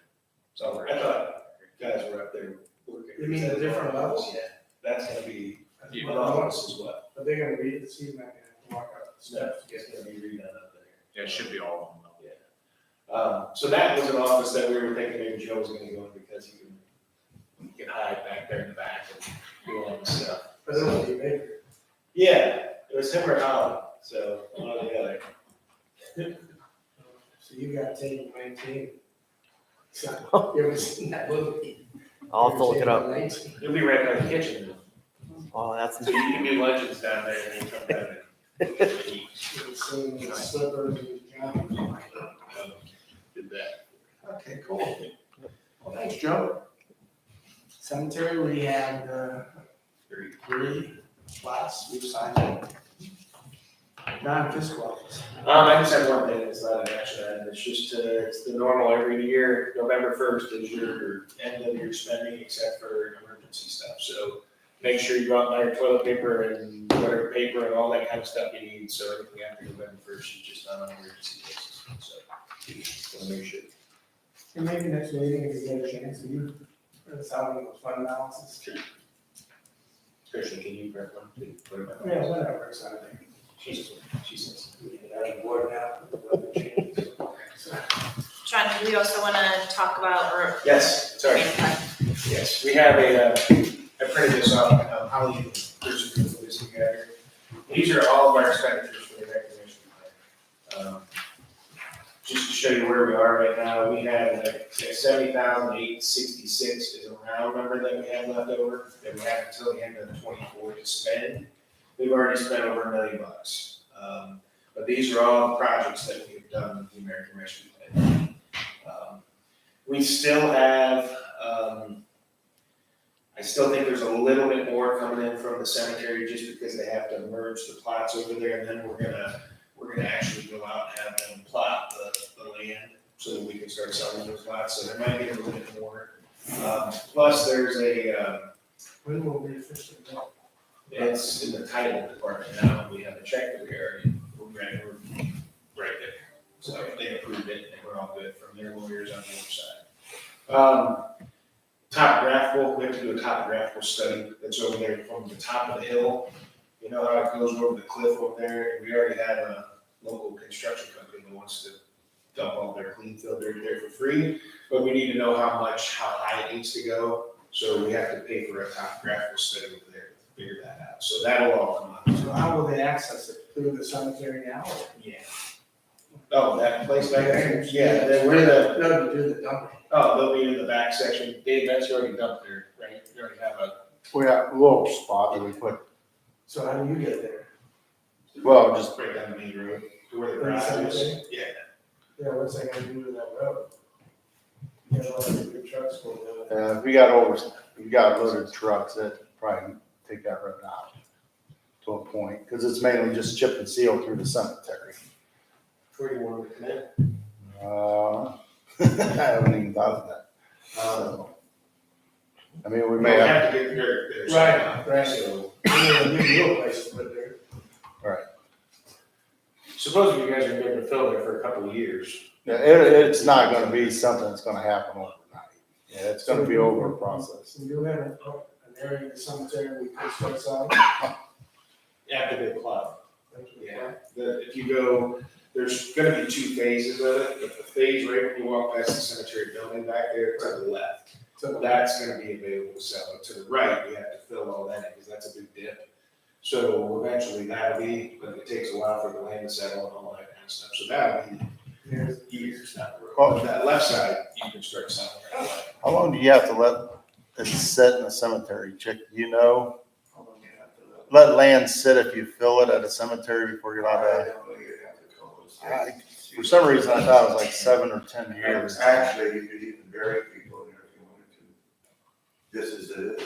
So I thought guys were up there working. You mean the different levels? Yeah, that's gonna be, Yeah. one office as well. Are they gonna read the season, I can walk up the So steps? it's gonna be redone up there. Yeah, it should be all of them. So that was an office that we were thinking maybe Joe was gonna go in because he can hide back there in the back and do all the stuff. But it'll be bigger. Yeah, it was him or Holly, so one or the other. So you got taken 19. So, you ever seen that movie? I'll have to look it up. You'll be right by the kitchen. Oh, that's, So you can do lunches down there and then come down and eat. You ever seen the slippers and pajamas? Did that. Okay, cool. Well, thanks, Joe. Cemetery, we had, 3 spots, we've signed up. Non-fiscal office. I just have one thing, it's not an action item, it's just, it's the normal every year, November 1st is your end of your spending except for emergency stuff, so make sure you go out and buy your toilet paper and whatever paper and all that kind of stuff you need, so everything after November 1st is just on an emergency basis, so just wanna make sure. And maybe next meeting, if you get a chance, you, for the out of fund balances. Christian, can you prep one, please? Put it Yeah, back. whatever, it's not a thing. Jesus. We can have a board now. So, John, do we also want to talk about, or? Yes, sorry. Yes, we have I printed this off, how you, there's some people this together. These are all of our expenditures for the recognition plan. Just to show you where we are right now, we have like 70,866 is a round number that we have left over, that we have until the end of 24 to spend. We've already spent over $1 million. But these are all projects that we have done with the American Rescue Plan. We still have, I still think there's a little bit more coming in from the cemetery just because they have to merge the plots over there, and then we're gonna actually go out and have them plot the land so that we can start selling those lots, so there might be a little bit more. Plus, there's when will we officially go? it's in the title department now, we have a check that we're right there. So they approved it, and we're all good from their lawyers on the other side. Topographical, we have to do a topographical study that's over there from the top of the hill. You know how it goes over the cliff over there, and we already have a local construction company that wants to dump all their clean fill dirt there for free, but we need to know how high it needs to go, so we have to pay for a topographical study over there to figure that out, so that'll all come out. So how will they access it? Through the cemetery now? Or? Yeah. Oh, that place back there? Yeah, we're the, No, to do the dumping. oh, they'll be in the back section, Dave, that's already dumped there, right? You already have a, We have a little spot that we put, So how do you get there? well, just, right down the main road, to where the Where the garage is. cemetery? Yeah. Yeah, what's that gonna do to that road? You know, like big trucks going down it. if we got loaded trucks, that probably take that road out to a point, because it's mainly just chip and seal through the cemetery. Where do you want to come in? I haven't even thought of that. So, I mean, we We may may have, have to get dirt there. Right, right. So, We're gonna give you a place to put there. supposedly you guys are going to fill there for a couple of years. yeah, it's not gonna be something that's gonna happen overnight. Yeah, it's gonna be over a process. So you have an area in the cemetery we could start selling? After they plow. Yeah, if you go, there's gonna be 2 phases of it, but the phase right when you walk past the cemetery building back there to the left, So that's gonna be available to sell. To the right, we have to fill all that in, because that's a big dip. So eventually that'll be, but it takes a while for the land to settle and all that kind of stuff, so that'll be there's years down the road. But that left side, you can start selling right away. How long do you have to let it sit in the cemetery, Chick? Do you know? how long you have to live. Let land sit if you fill it at a cemetery before you're allowed to. don't know, you have to call those. For some reason, I thought it was like 7 or 10 years. Actually, you could even bury people in there if you wanted to, just as it is.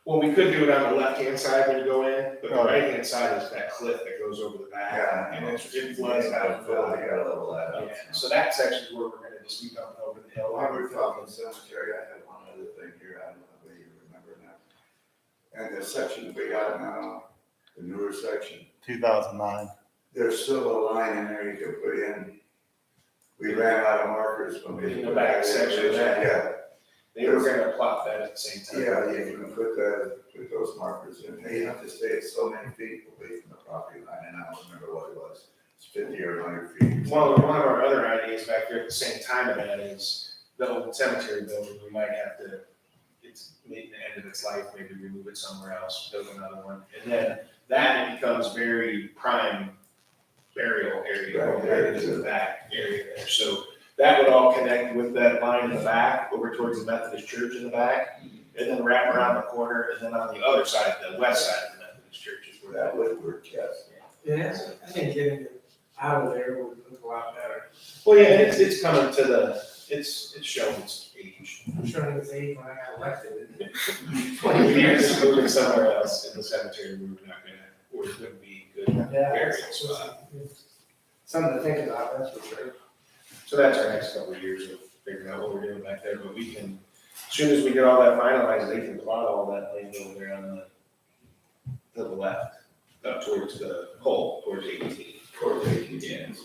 Well, we could do it on the left-hand side when you go in, but the Oh. right-hand side is that cliff that goes over the back. Yeah. And it floods You gotta out. fill it, you gotta level that out. Yeah, so that section's where we're gonna just be dumping over the hill. While we're talking cemetery, I have one other thing here, I don't know whether you remember now. And the section we got now, the newer section. 2009. There's still a line in there you can put in. We ran out of markers when we. In the back section, Yeah, They were gonna plot that at the same time. yeah, you can put those markers in. They have to stay at so many feet away from the property line, and I don't remember what it was. It's 50 or 100 feet. Well, one of our other ideas back there at the same time of that is the old cemetery building, we might have to, it's meeting the end of its life, maybe remove it somewhere else, build another one. And then that becomes very prime burial area, Right, right into the back area there. So that would all connect with that line in the back, over towards the Methodist church in the back, and then wrap around the corner, and then on the other side, the west side of the Methodist church is where That would work, yes. Yeah, I think getting it out of there would look a lot better. Well, yeah, it's coming to the, it's showing its age. I'm sure it was 8 when I got elected. 20 years moving somewhere else in the cemetery, we were not gonna, or it wouldn't be good Yeah, burial it's spot. something to think about, that's for sure. So that's our next couple of years of figuring out what we're doing back there, but we can, as soon as we get all that finalized, they can plot all that land over there on the, to the left, up towards the pole, towards 18. Towards 18.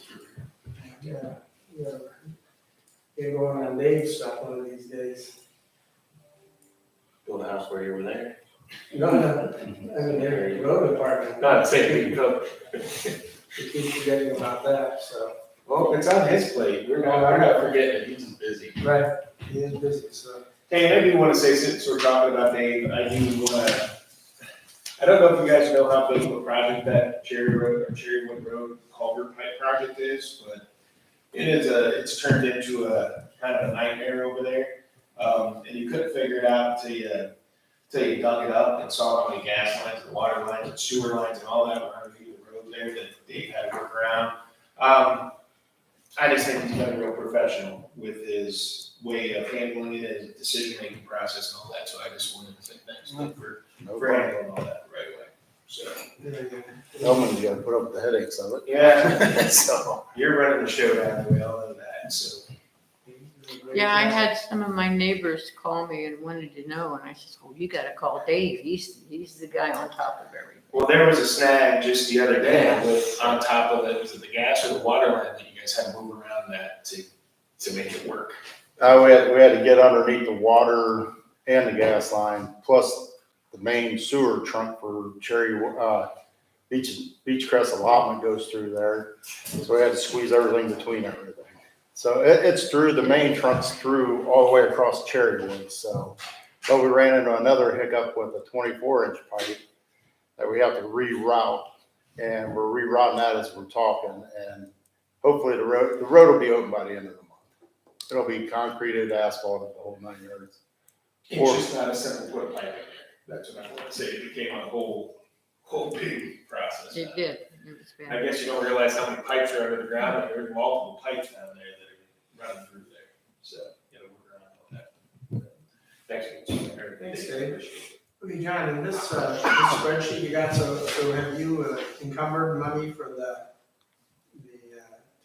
Yeah. Yeah. Get going on Dave's stuff one of these days. Build a house where you were there. No, I mean, the road department. Not saying you could. We keep forgetting about that, so. Well, it's on his plate, we're not forgetting it, he's just busy. Right, he is busy, so. Hey, and I do wanna say, since we're talking about Dave, I do wanna, I don't know if you guys know how big of a project that Cherry Road or Cherrywood Road culvert pipe project is, but it's turned into a kind of a nightmare over there. And you couldn't figure it out till you dug it up and saw how many gas lines and water lines and sewer lines and all that were underneath the road there that Dave had to work around. I just think he's been a real professional with his way of handling it, his decision-making process and all that, so I just wanted to say thanks to him for handling all that the right way, so. Someone's got to put up with the headaches of it. Yeah, So, you're running the show down, we all know that, so. Yeah, I had some of my neighbors call me and wanted to know, and I said, well, you gotta call Dave, he's the guy on top of everything. Well, there was a snag just the other day with, on top of it, was it the gas or the water line that you guys had to move around that to make it work? we had to get underneath the water and the gas line, plus the main sewer trunk for Beechcrest allotment goes through there. So we had to squeeze everything between everything. So it's through, the main trunk's through all the way across Cherrywood, so. But we ran into another hiccup with a 24-inch pipe that we have to reroute. And we're rerouting that as we're talking, and hopefully the road will be open by the end of the month. It'll be concreted, asphalted, the whole 9 yards. It's just not a simple put a pipe in there, that's what I want to say, it became a whole big process. It did, it was I bad. guess you don't realize how many pipes are under the ground, and there's multiple pipes down there that are running through there, so, you know, work around all that. Thanks for everything. Thanks, Dave. Okay, John, in this spreadsheet you got, so have you encumbered money for the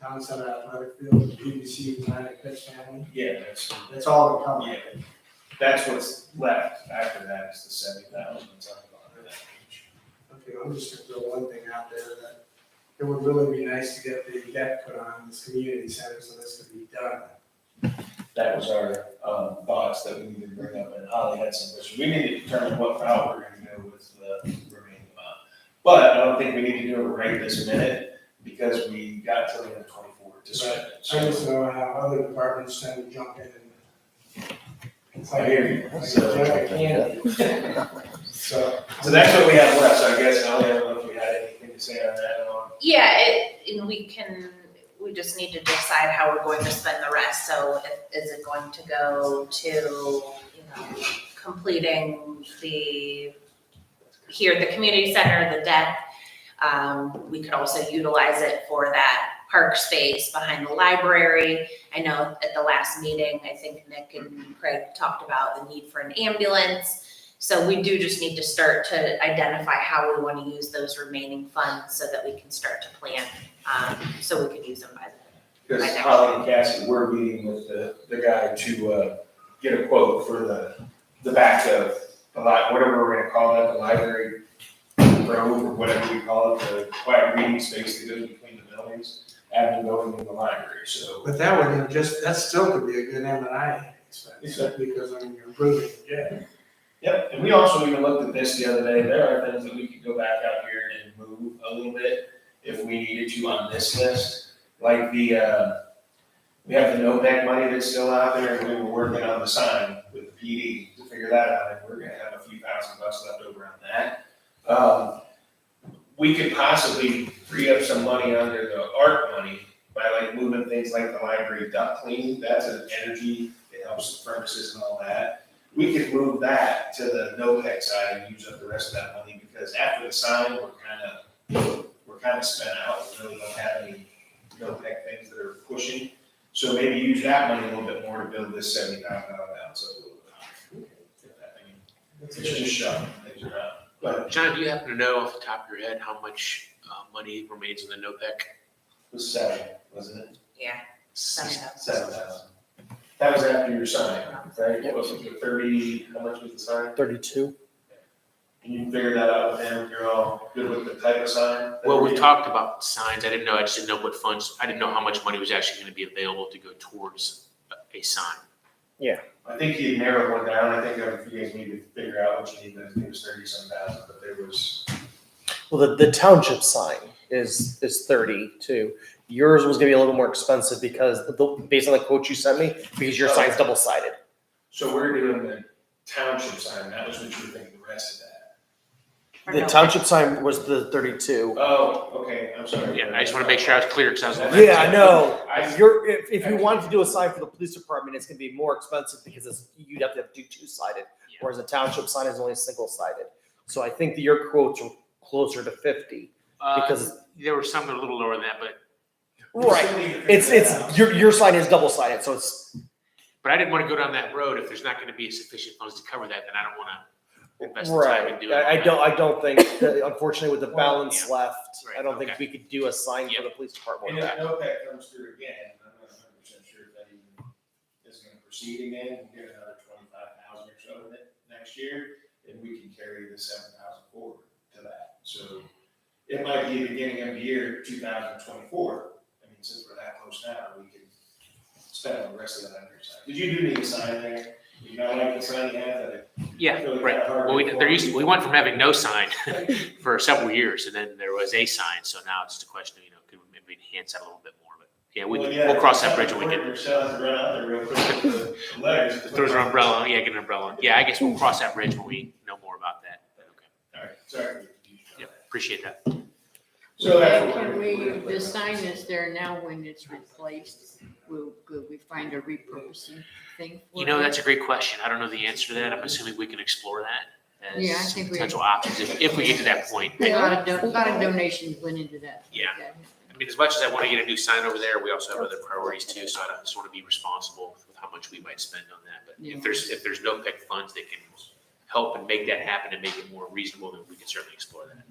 town center athletic field, the PVC Atlantic pitch family? Yeah, That's all encumbered. yeah, that's what's left, after that is the 70,000 that's on that page. Okay, I'm just gonna throw one thing out there that it would really be nice to get the deck put on this community center so this could be done. That was our thoughts that we needed to bring up, and Holly had some questions. We need to determine what route we're gonna go with the remaining amount. But I don't think we need to do it right this minute, because we got till the end of 24 to spend it. I just know how other departments tend to jump in and. It's like, I hear you. like a jug of candy. So. So that's what we have left, so I guess, Holly, I don't know if you had anything to say on that at all. Yeah, and we just need to decide how we're going to spend the rest, so is it going to go to, completing the community center, the deck. We could also utilize it for that park space behind the library. I know at the last meeting, I think Nick and Craig talked about the need for an ambulance. So we do just need to start to identify how we want to use those remaining funds so that we can start to plan, so we can use them by then. Because Holly and Cassie were meeting with the guy to get a quote for the back of the whatever we're gonna call that, the library grove or whatever we call it, the quiet reading space that goes between the buildings, have them going in the library, so. But that would that still could be a good M&I expense, because I mean, you're improving. Yeah. Yep, and we also even looked at this the other day, there are things that we could go back out here and move a little bit if we needed to on this list, like we have the NOPEC money that's still out there, and we were working on the sign with the PD to figure that out, and we're gonna have a few $1,000 left over on that. We could possibly free up some money under the ARC money by like moving things like the library duct cleaning, that's an energy, it helps the furnaces and all that. We could move that to the NOPEC side and use up the rest of that money, because after the sign, we're kind of spent out, we really don't have any NOPEC things that are pushing. So maybe use that money a little bit more to build this $70,000 balance up a little bit higher. It's just shoving things around. But John, do you happen to know off the top of your head how much money remains in the NOPEC? it was 7, wasn't it? Yeah, 7,000. 7,000. That was after your sign, right? What was it, 30, how much was the sign? 32. Can you figure that out with him? You're all good with the type of sign? Well, we talked about signs. I just didn't know what funds, I didn't know how much money was actually gonna be available to go towards a sign. I think he narrowed one down. I think you guys need to figure out what you need. I think it was 30-some thousand, but there was. Well, the township sign is 32. Yours was gonna be a little more expensive because based on the quote you sent me, because your sign's double sided. So we're doing the township sign. That was what you were thinking, the rest of that. The township sign was the 32. Oh, okay. I'm sorry. Yeah, I just wanna make sure I was clear, because I was. Yeah, I know. If you wanted to do a sign for the police department, it's gonna be more expensive because you'd have to do two-sided, whereas a township sign is only single-sided. So I think that your quotes are closer to 50 because. There were some that were a little lower than that, but Right, your sign is double-sided, so it's. I didn't wanna go down that road. If there's not gonna be sufficient funds to cover that, then I don't wanna invest the time in doing it. I don't think, that unfortunately with the balance left, I don't think okay. we could do a sign for the police department. And if NOPEC comes through again, I'm not 100% sure if that even is gonna proceed again and get another 25,000 or so in it next year, and we can carry the 7,000 forward to that. So it might be the beginning of the year, 2024. I mean, since we're that close now, we can spend on the rest of that on your side. Because you do need a sign there. You not like the sign you have that. Yeah, right. Well, we went from having no sign for several years, and then there was a sign, so now it's the question of, could we maybe enhance that a little bit more, but yeah, we'll cross that bridge when we get. Yourself run out there real quick with the letters. Throws an umbrella, get an umbrella. Yeah, I guess we'll cross that bridge when we know more about that. Okay. All right, sorry. Yeah, appreciate that. So that's what Can we're- the sign is there now, when it's replaced, could we find a repurposing thing? for it? That's a great question. I don't know the answer to that. I'm assuming we can explore that Yeah, I as think we- potential options if we get to that point. A lot of donations went into that. Yeah. I mean, as much as I want to get a new sign over there, we also have other priorities too, so I just want to be responsible with how much we might spend on that. But Yeah. if there's no PEC funds that can help and make that happen and make it more reasonable, then we can certainly explore that.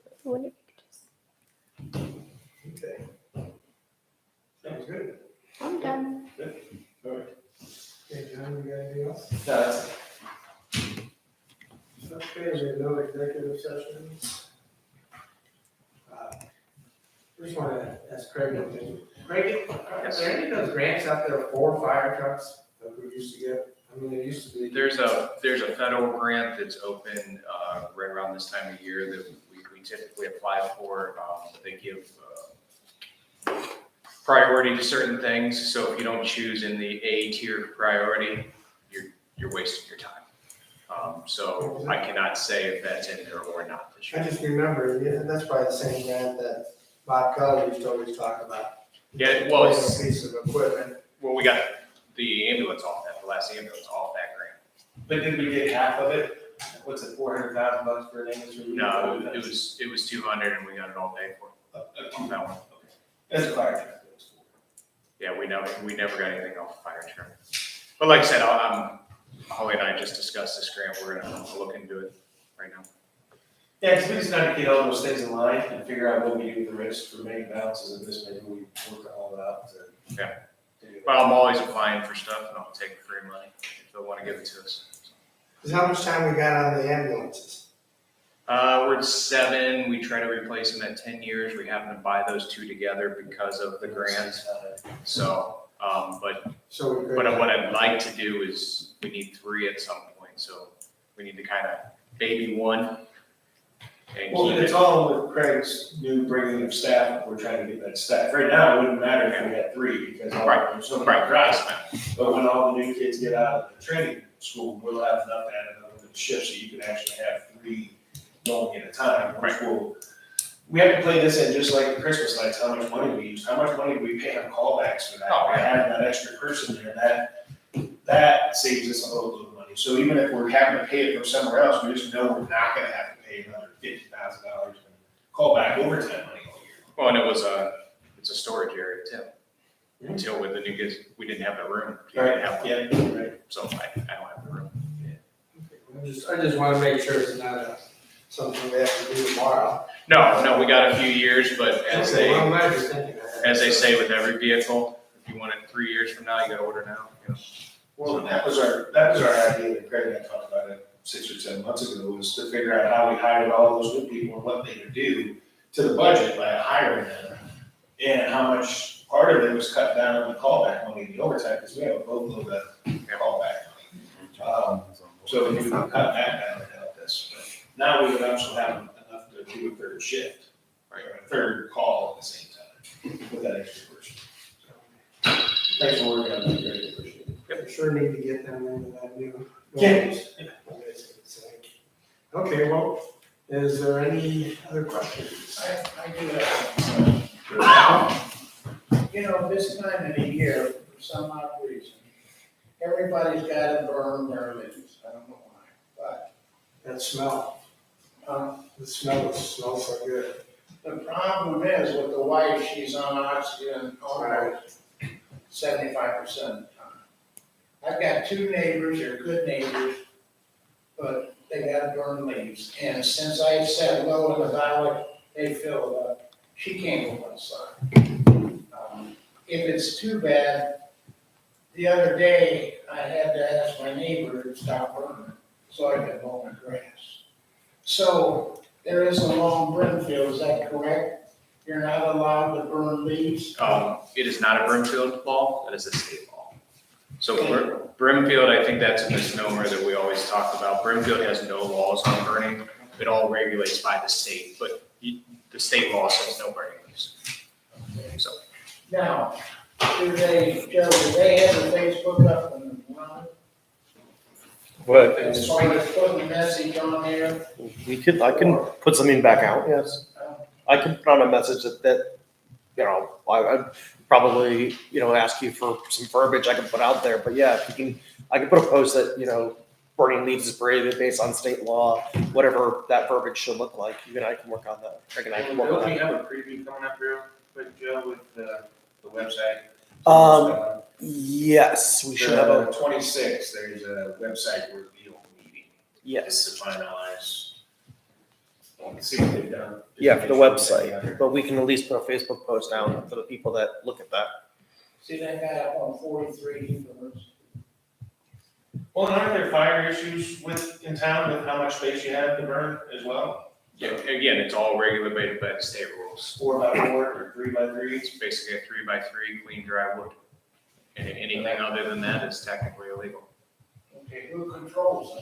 I wonder if Okay. Sounds good. I'm done. All right. Okay, John, you got anything else? No, that's Okay, we have no executive sessions. Just want to ask Craig one thing. Craig, are there any of those grants out there for fire trucks that we used to get? I mean, it used to be. There's a federal grant that's open, right around this time of year that we typically apply for. They give, priority to certain things, so if you don't choose in the A tier priority, you're wasting your time. So I cannot say if that's in there or not this I year. just remember, yeah, that's probably the same grant that Bob Kelly used to always talk about. Yeah, well, it's- A piece of equipment. Well, we got the ambulance off that, the last ambulance off that grant. But did we get half of it? What's it, $400,000 for an ambulance? No, it was 200 and we got it all paid for. That one. That's a fire truck. Yeah, we never got anything off the fire insurance. But like I said, Holly and I just discussed this grant, we're gonna look into it right now. Yeah, because we just gotta get all those things in line and figure out what we do with the risk for making balances of this, maybe we work all that out to. Yeah. Well, I'm always applying for stuff and I'll take free money if they wanna give it to us. Because how much time we got on the ambulances? We're at 7. We try to replace them at 10 years. We happen to buy those 2 together because of the grant. So, but So we're what good. I'd like to do is we need 3 at some point. So we need to kind of baby 1 and Well, keep it's it. all with Craig's new bringing of staff, we're trying to get that staff. Right now, it wouldn't matter if we had 3, because there's so many guys. But when all the new kids get out of the training school, we'll have enough added up in the shift, so you can actually have 3 going at a time, which will, we have to play this in just like Christmas lights, how much money we use, how much money do we pay on callbacks for that? Oh, By having that extra person there, that saves us a little bit of money. So even if we're having to pay it from somewhere else, we just know we're not gonna have to pay another $50,000 in callback overtime money all year. Well, and it's a storage area too. Until with the new kids, we didn't have the room. We didn't have one. Yeah, right. So I don't have the room. I just wanna make sure it's not something we have to do tomorrow. No, we got a few years, but as Okay, well, they, I'm glad you're thinking of that. as they say with every vehicle, if you want it 3 years from now, you gotta order now. You know. Well, that was our idea that Craig and I talked about it 6 or 7 months ago, was to figure out how we hired all those new people and what they could do to the budget by hiring them. And how much part of it was cut down on the callback money, the overtime, because we have a boatload of callback money. So if we could cut that down, it helped us. But now we would also have enough to do a 3rd shift, or a 3rd call at the same time with that extra person. So, thanks for working on that, greatly appreciate it. We sure need to get them into that new. Yeah. Okay, well, is there any other questions? I do have, you know, this time of the year, for some odd reason, everybody's got to burn their leaves. I don't know why, That smell, but, the smell smells so good. the problem is with the wife, she's on oxygen almost 75% of the time. I've got 2 neighbors, they're good neighbors, but they gotta burn leaves. And since I sat low in the valley, they filled up. She can't go outside. If it's too bad, the other day, I had to ask my neighbor to stop burning so I could mow my grass. So there is a law in Brimfield, is that correct? You're not allowed to burn leaves? It is not a Brimfield law, that is a state law. So Brimfield, I think that's a misnomer that we always talk about. Brimfield has no laws on burning. It all regulates by the state, but the state law says no burning leaves. So, Now, do they have a Facebook up and running? What, As far as putting a message on there? I can put something back out, yes. I can put on a message that, you know, I'd probably, you know, ask you for some verbiage I can put out there, but yeah, if you can, I can put a post that, you know, burning leaves is prohibited based on state law, whatever that verbiage should look like, I can work on that. I can work on Don't we that. have a preview coming up real quick, Joe, with the website? Yes, we should have a, 26th, there's a website reveal meeting. yes, Just to finalize. See what they've done. yeah, for the website, but we can at least put a Facebook post out for the people that look at that. See that guy up on 43 University? Well, and aren't there fire issues in town with how much space you have to burn as well? yeah, again, it's all regulated by the state rules. 4x4 or 3x3? It's basically a 3x3 clean dry wood. And anything other than that is technically illegal. Okay, who controls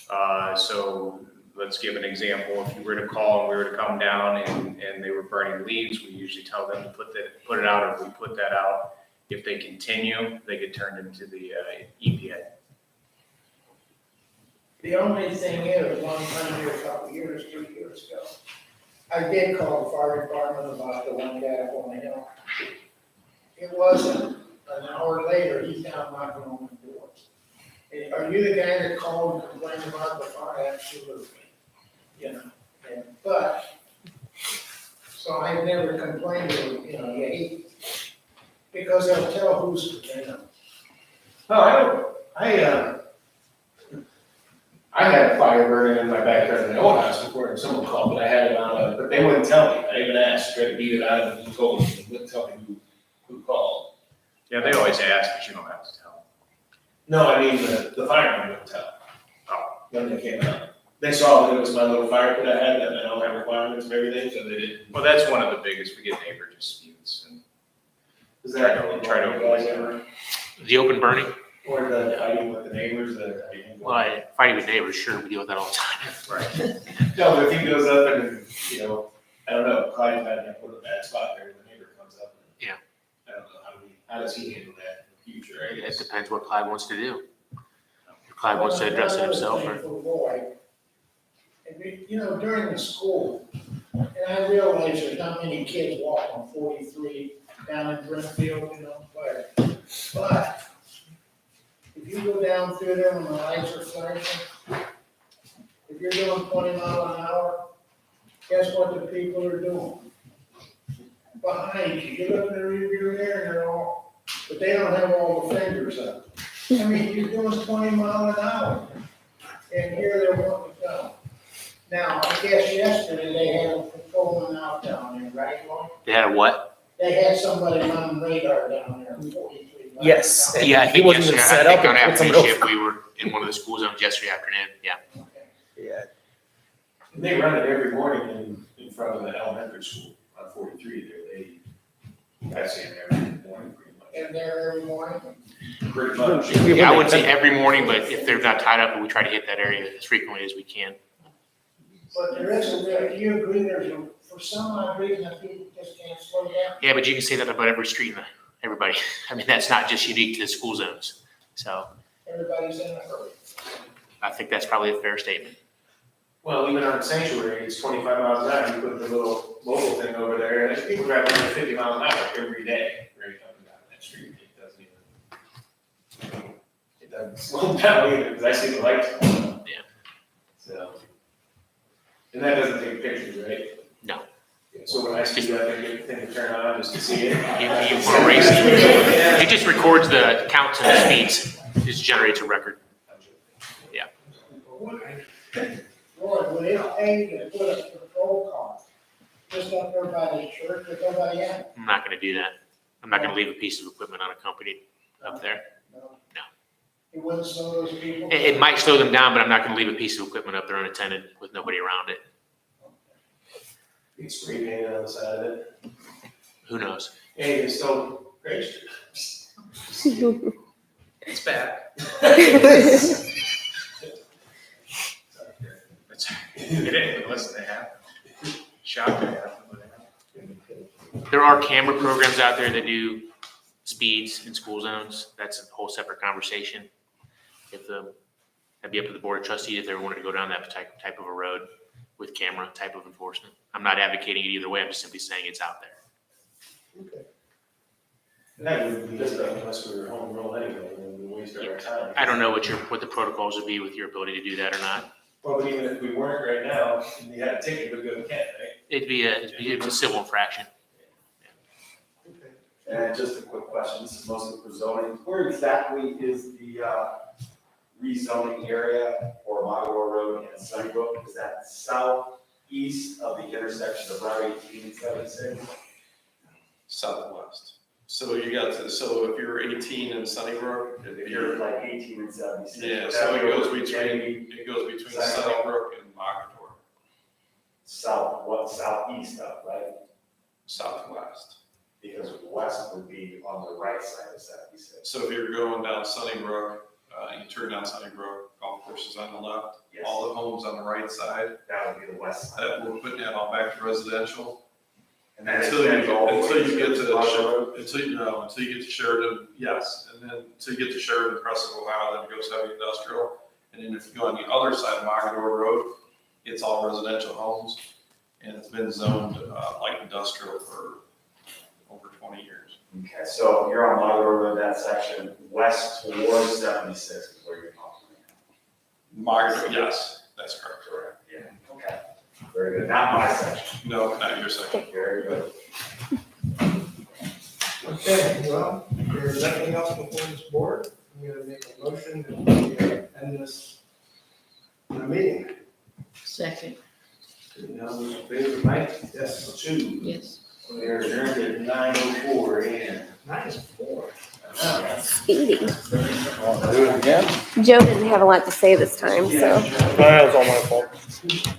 that? So let's give an example. If you were to call and we were to come down and they were burning leaves, we usually tell them to put it out. If we put that out, if they continue, they get turned into the EPA. The only thing is, one time here, a couple years, 3 years ago, I did call the fire department about the one guy up on the hill. It wasn't an hour later, he's down knocking on the door. Hey, are you the guy that called and complained about the fire? Absolutely. You know, but, so I've never complained to, you know, because they'll tell who's, you know. No, I had a fire burning in my backyard in the old house before someone called, but I had it on, but they wouldn't tell me. I even asked, tried to beat it out of them, told me, they wouldn't tell me who called. Yeah, they always ask, but you don't have to tell. No, I mean, the fireman wouldn't tell. Oh, when they came out. They saw that it was my little fire pit I had, that I don't have requirements and everything, so they didn't. Well, that's one of the biggest, we get neighbor disputes and Is try that to avoid that. The open burning, Or the fighting with the neighbors, well, fighting with neighbors, sure, we deal with that all the time. Right. No, but if he goes up and, you know, I don't know, Clyde might have put a bad spot there, the neighbor comes up. and- Yeah. I don't know, how does he handle that in the future, I It guess? depends what Clyde wants to do. If Clyde wants to address it himself, Another or, thing for Roy, you know, during the school, and I realize there's not many kids walk on 43 down in Brimfield, you know, but if you go down through there when the lights are flashing, if you're doing 20 miles an hour, guess what the people are doing? Behind you, you look in the rearview mirror and they're all, but they don't have all the fingers up. I mean, you're doing 20 miles an hour, and here they're wanting to go. Now, I guess yesterday they had a patrolman out down there, right, Lloyd? they had a what? They had somebody running radar down there, 43. Yes. Yeah, I He think wasn't yesterday, even set I up think on and put afternoon someone shift, we were in one of the school zones yesterday afternoon, yeah. Yeah. And they run it every morning in front of the elementary school on 43 there, I see them every morning pretty much. And there every morning. Pretty much. Yeah, I wouldn't say every morning, but if they're not tied up, we try to hit that area as frequently as we can. But there is a, do you agree there's a, for some odd reason, that people just can't slow down? Yeah, but you can say that about every street and everybody. I mean, that's not just unique to the school zones. So Everybody's in a hurry. I think that's probably a fair statement. Well, even on Sanctuary, it's 25 miles an hour, you put the little mobile thing over there, and there's people driving under 50 miles an hour every day, right up and down that street, it doesn't slow down either, because I see the lights on. Yeah. So, and that doesn't take pictures, right? No. So when I see that, I get the thing to turn on just to see it. You want to race it. It just records the counts and the speeds. It just generates a record. Lord, would it pay to put a patrol car just up there by the church with nobody in it? I'm not going to do that. I'm not going to leave a piece of equipment unaccompanied up there. No. No. It wouldn't slow those people? It might slow them down, but I'm not going to leave a piece of equipment up there unattended with nobody around it. You can spray paint it on the side of it. Who knows? Hey, it's still great. it's bad. It ain't, but listen, they happen. Shock, they happen, but they happen. There are camera programs out there that do speeds in school zones. That's a whole separate conversation. That'd be up to the board of trustees if they wanted to go down that type of a road with camera type of enforcement. I'm not advocating it either way. I'm just simply saying it's out there. Okay. And that wouldn't be this bad unless we were home rule anyway, and we wasted our time. I don't know what the protocols would be with your ability to do that or not. Well, but even if we weren't right now, and you had a ticket, we'd go to Kent, right? It'd be a civil infraction. And just a quick question, this is mostly for zoning, where exactly is the rezoning area for Magador Road and Sunnybrook? Is that southeast of the intersection of Route 18 and 76? Southwest. So you got so if you're 18 in Sunnybrook, You're like 18 and 76. yeah, so it goes between Sunnybrook and Mogador, Southeast of, right? southwest. Because west would be on the right side of 76. So if you're going down Sunnybrook, you turn down Sunnybrook, golf course is on the left, Yes. all the homes on the right side. That would be the west side. That we're putting that all back to residential. And then Until you get to Road. until you get to Sheridan, yes, and then until you get to Sheridan, Crescent, Ohio, then it goes heavy industrial. And then if you go on the other side of Mogador Road, it's all residential homes, and it's been zoned light industrial for over 20 years. Okay, so you're on Magador Road, that section west towards 76 is where you're talking about. Mogador, yes, that's correct. Correct, yeah, okay. Very good, not my section. No, not your section. Very good. Okay, well, if there's nothing else before this board, I'm gonna make a motion that we end this meeting. Second, Now, those in favor, Mike? Yes. Sue? yes. We're adjourned at 9:04 AM. 9:04. Speedy. Want to do it again? Joe didn't have a lot to say this time, so. That was all my fault.